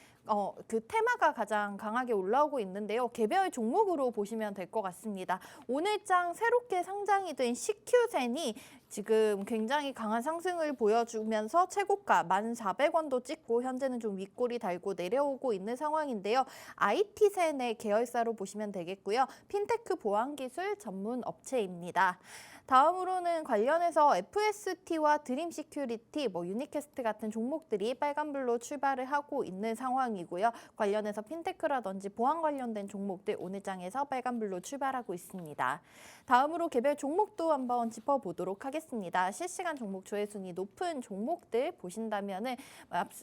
그 테마가 가장 강하게 올라오고 있는데요. 개별 종목으로 보시면 될 것 같습니다. 오늘장 새롭게 상장이 된 CQ젠이 지금 굉장히 강한 상승을 보여주면서 최고가 1,400원도 찍고 현재는 좀 윗골이 달고 내려오고 있는 상황인데요. IT센의 계열사로 보시면 되겠고요. 핀테크 보안기술 전문 업체입니다. 다음으로는 관련해서 FST와 드림시큐리티, 유니캐스트 같은 종목들이 빨간불로 출발을 하고 있는 상황이고요. 관련해서 핀테크라든지 보안 관련된 종목들 오늘장에서 빨간불로 출발하고 있습니다. 다음으로 개별 종목도 한번 짚어보도록 하겠습니다. 실시간 종목 조회순위 높은 종목들 보신다면은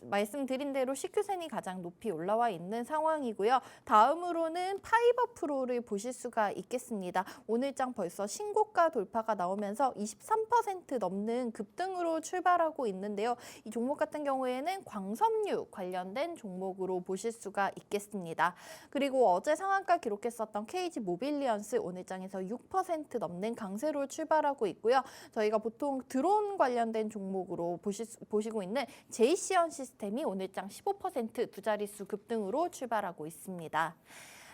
말씀드린 대로 CQ센이 가장 높이 올라와 있는 상황이고요. 다음으로는 파이버프로를 보실 수가 있겠습니다. 오늘장 벌써 신고가 돌파가 나오면서 23% 넘는 급등으로 출발하고 있는데요. 이 종목 같은 경우에는 광섬유 관련된 종목으로 보실 수가 있겠습니다. 그리고 어제 상한가 기록했었던 KG 모빌리언스 오늘장에서 6% 넘는 강세로 출발하고 있고요. 저희가 보통 드론 관련된 종목으로 보시고 있는 제이시언 시스템이 오늘장 15% 두 자릿수 급등으로 출발하고 있습니다.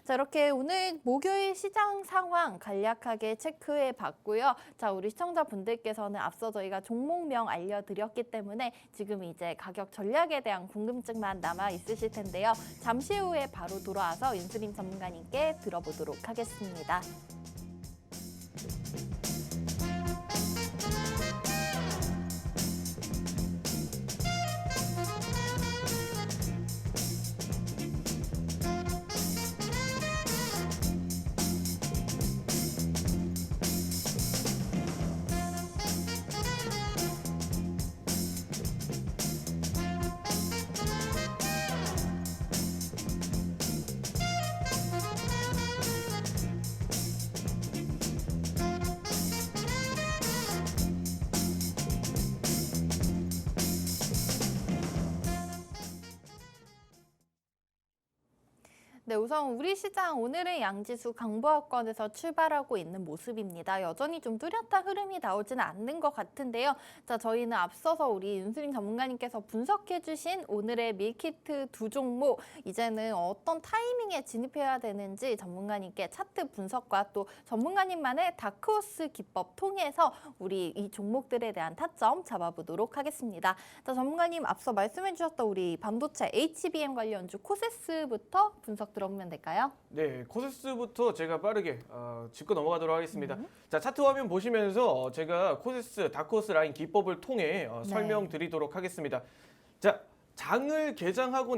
자, 이렇게 오늘 목요일 시장 상황 간략하게 체크해 봤고요. 자, 우리 시청자분들께서는 앞서 저희가 종목명 알려드렸기 때문에 지금 이제 가격 전략에 대한 궁금증만 남아 있으실 텐데요. 잠시 후에 바로 돌아와서 윤수림 전문가님께 들어보도록 하겠습니다. 네, 우선 우리 시장 오늘의 양지수 강보합권에서 출발하고 있는 모습입니다. 여전히 좀 뚜렷한 흐름이 나오지는 않는 것 같은데요. 자, 저희는 앞서서 우리 윤수림 전문가님께서 분석해주신 오늘의 밀키트 두 종목, 이제는 어떤 타이밍에 진입해야 되는지 전문가님께 차트 분석과 또 전문가님만의 다크호스 기법 통해서 우리 이 종목들에 대한 타점 잡아보도록 하겠습니다. 자, 전문가님 앞서 말씀해주셨던 우리 반도체 HBM 관련주 코세스부터 분석 들어보면 될까요? 네, 코세스부터 제가 빠르게 짚고 넘어가도록 하겠습니다. 자, 차트 화면 보시면서 제가 코세스 다크호스 라인 기법을 통해 설명드리도록 하겠습니다. 자, 장을 개장하고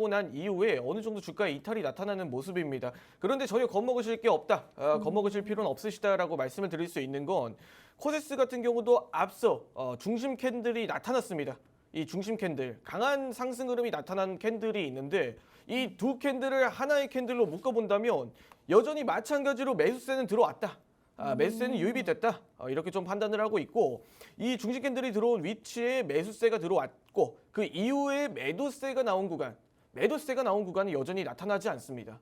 난 이후에 어느 정도 주가의 이탈이 나타나는 모습입니다. 그런데 전혀 겁먹으실 게 없다, 겁먹으실 필요는 없으시다라고 말씀을 드릴 수 있는 건 코세스 같은 경우도 앞서 중심 캔들이 나타났습니다. 이 중심 캔들, 강한 상승 흐름이 나타난 캔들이 있는데 이 두 캔들을 하나의 캔들로 묶어본다면 여전히 마찬가지로 매수세는 들어왔다. 매수세는 유입이 됐다. 이렇게 좀 판단을 하고 있고, 이 중심 캔들이 들어온 위치에 매수세가 들어왔고 그 이후에 매도세가 나온 구간이 여전히 나타나지 않습니다.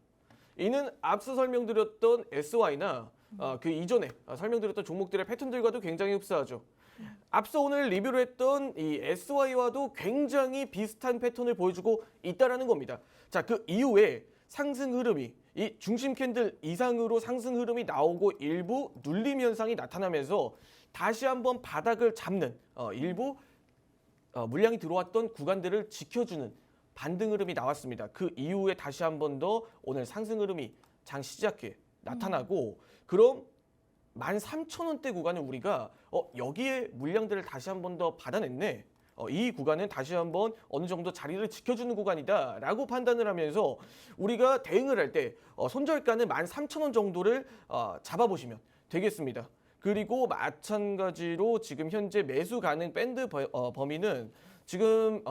이는 앞서 설명드렸던 SY나 그 이전에 설명드렸던 종목들의 패턴들과도 굉장히 흡사하죠. 앞서 오늘 리뷰를 했던 이 SY와도 굉장히 비슷한 패턴을 보여주고 있다라는 겁니다. 자, 그 이후에 상승 흐름이 이 중심 캔들 이상으로 상승 흐름이 나오고 일부 눌림 현상이 나타나면서 다시 한번 바닥을 잡는 일부 물량이 들어왔던 구간들을 지켜주는 반등 흐름이 나왔습니다. 그 이후에 다시 한번 더 오늘 상승 흐름이 장 시작에 나타나고, 그럼 13,000원대 구간을 우리가 여기에 물량들을 다시 한번 더 받아냈네. 이 구간은 다시 한번 어느 정도 자리를 지켜주는 구간이다라고 판단을 하면서 우리가 대응을 할 때 손절가는 13,000원 정도를 잡아보시면 되겠습니다. 그리고 마찬가지로 지금 현재 매수 가능 밴드 범위는 지금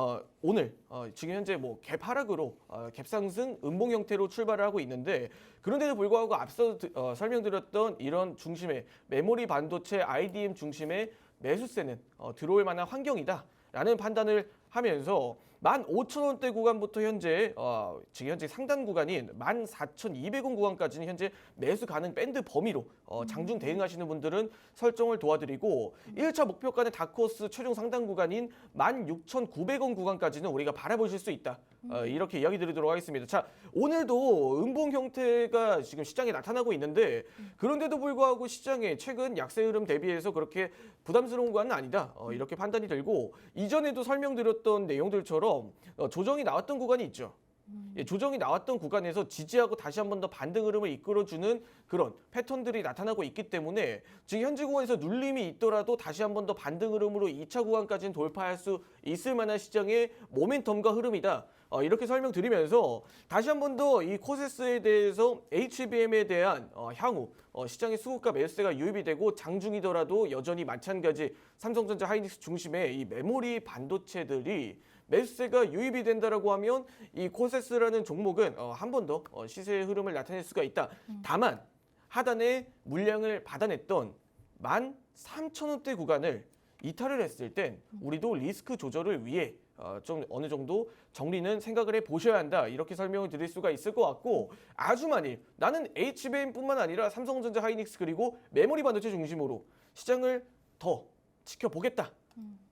오늘 지금 현재 뭐 갭 하락으로 갭 상승 음봉 형태로 출발을 하고 있는데, 그런데도 불구하고 앞서 설명드렸던 이런 중심의 메모리 반도체 IDM 중심의 매수세는 들어올 만한 환경이다라는 판단을 하면서 15,000원대 구간부터 현재 지금 현재 상단 구간인 14,200원 구간까지는 현재 매수 가능 밴드 범위로 장중 대응하시는 분들은 설정을 도와드리고, 1차 목표가는 다크호스 최종 상단 구간인 16,900원 구간까지는 우리가 바라보실 수 있다. 이렇게 이야기 드리도록 하겠습니다. 자, 오늘도 음봉 형태가 지금 시장에 나타나고 있는데, 그런데도 불구하고 시장에 최근 약세 흐름 대비해서 그렇게 부담스러운 구간은 아니다. 이렇게 판단이 들고, 이전에도 설명드렸던 내용들처럼 조정이 나왔던 구간이 있죠. 조정이 나왔던 구간에서 지지하고 다시 한번 더 반등 흐름을 이끌어주는 그런 패턴들이 나타나고 있기 때문에 지금 현재 구간에서 눌림이 있더라도 다시 한번 더 반등 흐름으로 2차 구간까지는 돌파할 수 있을 만한 시장의 모멘텀과 흐름이다. 이렇게 설명드리면서 다시 한번 더 이 코세스에 대해서 HBM에 대한 향후 시장의 수급과 매수세가 유입이 되고 장중이더라도 여전히 마찬가지 삼성전자 하이닉스 중심의 이 메모리 반도체들이 매수세가 유입이 된다라고 하면 이 코세스라는 종목은 한 번 더 시세의 흐름을 나타낼 수가 있다. 다만 하단에 물량을 받아냈던 13,000원대 구간을 이탈을 했을 땐 우리도 리스크 조절을 위해 좀 어느 정도 정리는 생각을 해 보셔야 한다. 이렇게 설명을 드릴 수가 있을 것 같고, 아주 만일 나는 HBM뿐만 아니라 삼성전자 하이닉스 그리고 메모리 반도체 중심으로 시장을 더 지켜보겠다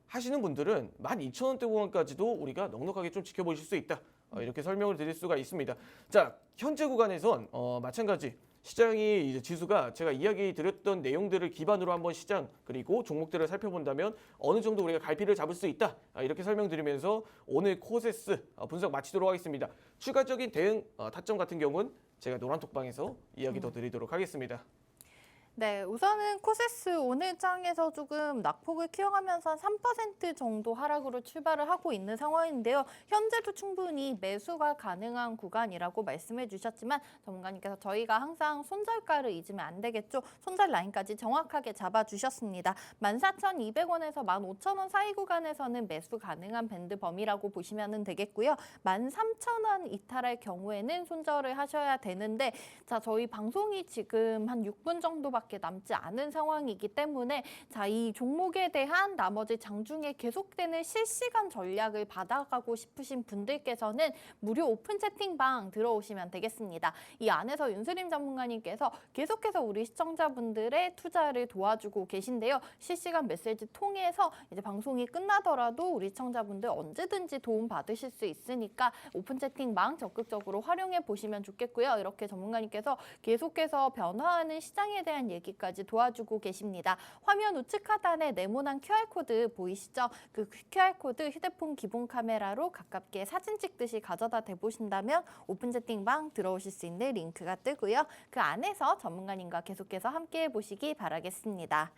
하시는 분들은 12,000원대 구간까지도 우리가 넉넉하게 좀 지켜보실 수 있다. 이렇게 설명을 드릴 수가 있습니다. 자, 현재 구간에선 마찬가지 시장이 이제 지수가 제가 이야기 드렸던 내용들을 기반으로 한번 시장 그리고 종목들을 살펴본다면 어느 정도 우리가 갈피를 잡을 수 있다. 이렇게 설명드리면서 오늘 코세스 분석 마치도록 하겠습니다. 추가적인 대응 타점 같은 경우는 제가 노란톡방에서 이야기 더 드리도록 하겠습니다. 네, 우선은 코세스 오늘 장에서 조금 낙폭을 키워가면서 한 3% 정도 하락으로 출발을 하고 있는 상황인데요. 현재도 충분히 매수가 가능한 구간이라고 말씀해 주셨지만 전문가님께서 저희가 항상 손절가를 잊으면 안 되겠죠. 손절 라인까지 정확하게 잡아주셨습니다. 14,200원에서 15,000원 사이 구간에서는 매수 가능한 밴드 범위라고 보시면 되겠고요. 13,000원 이탈할 경우에는 손절을 하셔야 되는데, 자, 저희 방송이 지금 한 6분 정도밖에 정도밖에 남지 않은 상황이기 때문에 자, 이 종목에 대한 나머지 장중에 계속되는 실시간 전략을 받아가고 싶으신 분들께서는 무료 오픈 채팅방 들어오시면 되겠습니다. 이 안에서 윤수림 전문가님께서 계속해서 우리 시청자분들의 투자를 도와주고 계신데요. 실시간 메시지 통해서 이제 방송이 끝나더라도 우리 시청자분들 언제든지 도움 받으실 수 있으니까 오픈 채팅방 적극적으로 활용해 보시면 좋겠고요. 이렇게 전문가님께서 계속해서 변화하는 시장에 대한 얘기까지 도와주고 계십니다. 화면 우측 하단에 네모난 QR코드 보이시죠? 그 QR코드 휴대폰 기본 카메라로 가깝게 사진 찍듯이 가져다 대보신다면 오픈 채팅방 들어오실 수 있는 링크가 뜨고요. 그 안에서 전문가님과 계속해서 함께 해보시기 바라겠습니다.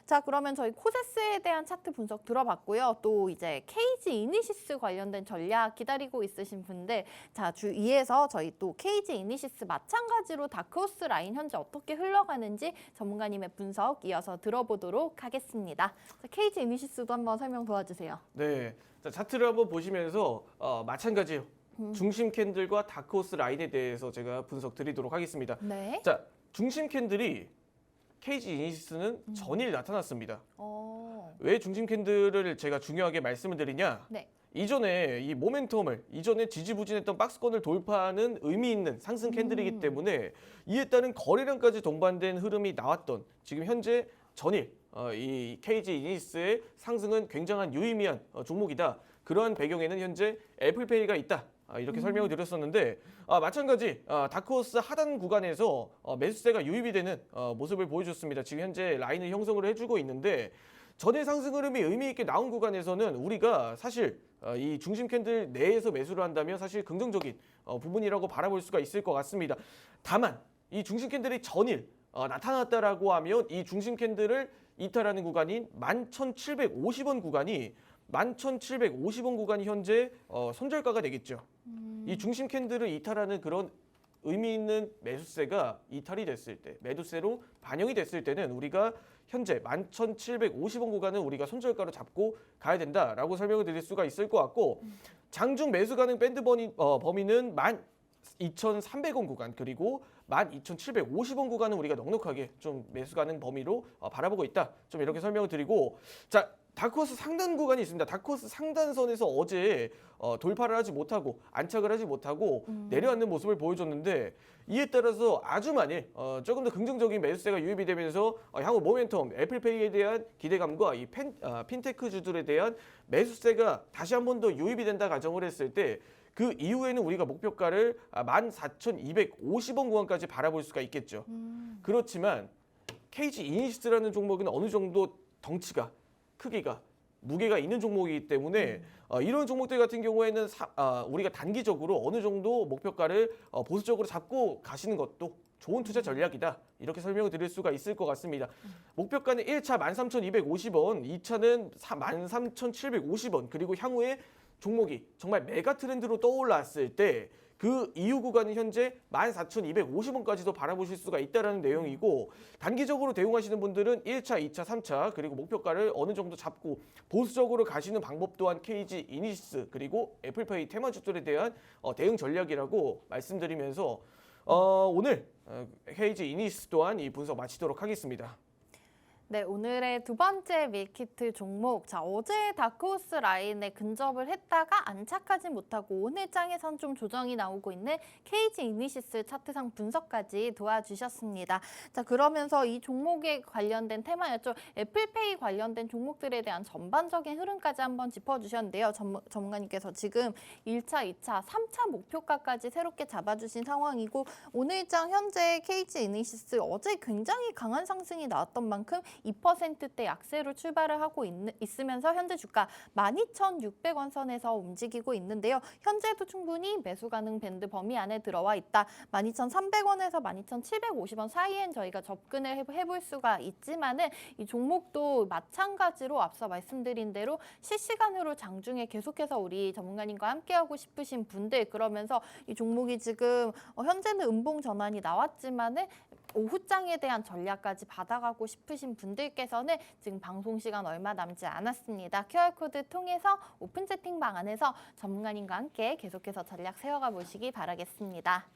자, 그러면 저희 코세스에 대한 차트 분석 들어봤고요. 또 이제 KG 이니시스 관련된 전략 기다리고 있으신 분들, 자, 주위에서 저희 또 KG 이니시스 마찬가지로 다크호스 라인 현재 어떻게 흘러가는지 전문가님의 분석 이어서 들어보도록 하겠습니다. 자, KG 이니시스도 한번 설명 도와주세요. 네, 자, 차트를 한번 보시면서 마찬가지예요. 중심 캔들과 다크호스 라인에 대해서 제가 분석 드리도록 하겠습니다. 네. 자, 중심 캔들이 KG 이니시스는 전일 나타났습니다. 왜 중심 캔들을 제가 중요하게 말씀을 드리냐? 네. 이전에 이 모멘텀을 이전에 지지부진했던 박스권을 돌파하는 의미 있는 상승 캔들이기 때문에 이에 따른 거래량까지 동반된 흐름이 나왔던 지금 현재 전일 이 KG 이니시스의 상승은 굉장한 유의미한 종목이다. 그러한 배경에는 현재 애플페이가 있다. 이렇게 설명을 드렸었는데 마찬가지 다크호스 하단 구간에서 매수세가 유입이 되는 모습을 보여줬습니다. 지금 현재 라인을 형성을 해주고 있는데 전일 상승 흐름이 의미 있게 나온 구간에서는 우리가 사실 이 중심 캔들 내에서 매수를 한다면 사실 긍정적인 부분이라고 바라볼 수가 있을 것 같습니다. 다만 이 중심 캔들이 전일 나타났다라고 하면 이 중심 캔들을 이탈하는 구간인 11,750원 구간이 11,750원 구간이 현재 손절가가 되겠죠. 이 중심 캔들을 이탈하는 그런 의미 있는 매수세가 이탈이 됐을 때, 매도세로 반영이 됐을 때는 우리가 현재 11,750원 구간은 우리가 손절가로 잡고 가야 된다라고 설명을 드릴 수가 있을 것 같고 장중 매수 가능 밴드 범위는 12,300원 구간 그리고 12,750원 구간은 우리가 넉넉하게 좀 매수 가능 범위로 바라보고 있다. 좀 이렇게 설명을 드리고 자. 다크호스 상단 구간이 있습니다. 다크호스 상단선에서 어제 돌파를 하지 못하고 안착을 하지 못하고 내려앉는 모습을 보여줬는데 이에 따라서 아주 만일 조금 더 긍정적인 매수세가 유입이 되면서 향후 모멘텀 애플페이에 대한 기대감과 이 핀테크주들에 대한 매수세가 다시 한 번 더 유입이 된다 가정을 했을 때 그 이후에는 우리가 목표가를 14,250원 구간까지 바라볼 수가 있겠죠. 그렇지만 KG 이니시스라는 종목은 어느 정도 덩치가 크기가 무게가 있는 종목이기 때문에 이런 종목들 같은 경우에는 우리가 단기적으로 어느 정도 목표가를 보수적으로 잡고 가시는 것도 좋은 투자 전략이다. 이렇게 설명을 드릴 수가 있을 것 같습니다. 목표가는 1차 13,250원, 2차는 13,750원, 그리고 향후에 종목이 정말 메가 트렌드로 떠올랐을 때 그 이후 구간은 현재 14,250원까지도 바라보실 수가 있다는 내용이고 단기적으로 대응하시는 분들은 1차, 2차, 3차 그리고 목표가를 어느 정도 잡고 보수적으로 가시는 방법 또한 KG 이니시스 그리고 애플페이 테마주들에 대한 대응 전략이라고 말씀드리면서 오늘 KG 이니시스 또한 이 분석 마치도록 하겠습니다. 네, 오늘의 두 번째 밀키트 종목. 자, 어제 다크호스 라인에 근접을 했다가 안착하지 못하고 오늘 장에선 좀 조정이 나오고 있는 KG 이니시스 차트상 분석까지 도와주셨습니다. 자, 그러면서 이 종목에 관련된 테마였죠. 애플페이 관련된 종목들에 대한 전반적인 흐름까지 한번 짚어주셨는데요. 전문가님께서 지금 1차, 2차, 3차 목표가까지 새롭게 잡아주신 상황이고 오늘 장 현재 KG 이니시스 어제 굉장히 강한 상승이 나왔던 만큼 2%대 약세로 출발을 하고 있으면서 현재 주가 12,600원 선에서 움직이고 있는데요. 현재도 충분히 매수 가능 밴드 범위 안에 들어와 있다. 12,300원에서 12,750원 사이엔 저희가 접근을 해볼 수가 있지만은 이 종목도 마찬가지로 앞서 말씀드린 대로 실시간으로 장중에 계속해서 우리 전문가님과 함께하고 싶으신 분들 그러면서 이 종목이 지금 현재는 음봉 전환이 나왔지만은 오후장에 대한 전략까지 받아가고 싶으신 분들께서는 지금 방송 시간 얼마 남지 않았습니다. QR코드 통해서 오픈 채팅방 안에서 전문가님과 함께 계속해서 전략 세워가 보시기 바라겠습니다.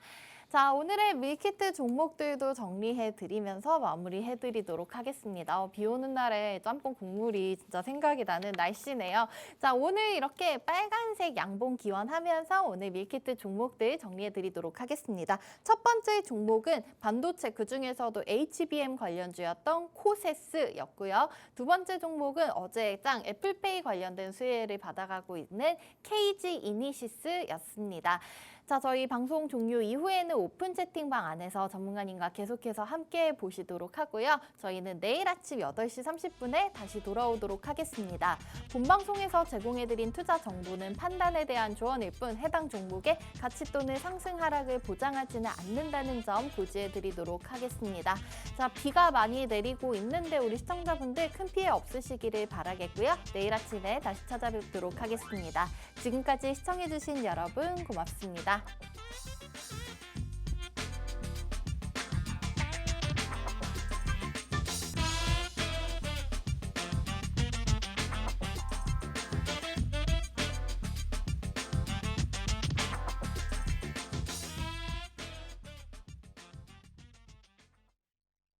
자, 오늘의 밀키트 종목들도 정리해드리면서 마무리해드리도록 하겠습니다. 비 오는 날에 짬뽕 국물이 진짜 생각이 나는 날씨네요. 자, 오늘 이렇게 빨간색 양봉 기원하면서 오늘 밀키트 종목들 정리해드리도록 하겠습니다. 첫 번째 종목은 반도체 그중에서도 HBM 관련주였던 코세스였고요. 두 번째 종목은 어제 짱 애플페이 관련된 수혜를 받아가고 있는 KG 이니시스였습니다. 자, 저희 방송 종료 이후에는 오픈 채팅방 안에서 전문가님과 계속해서 함께 보시도록 하고요. 저희는 내일 아침 8시 30분에 다시 돌아오도록 하겠습니다. 본방송에서 제공해드린 투자 정보는 판단에 대한 조언일 뿐 해당 종목의 가치 또는 상승 하락을 보장하지는 않는다는 점 고지해드리도록 하겠습니다. 자, 비가 많이 내리고 있는데 우리 시청자분들 큰 피해 없으시기를 바라겠고요. 내일 아침에 다시 찾아뵙도록 하겠습니다. 지금까지 시청해주신 여러분 고맙습니다.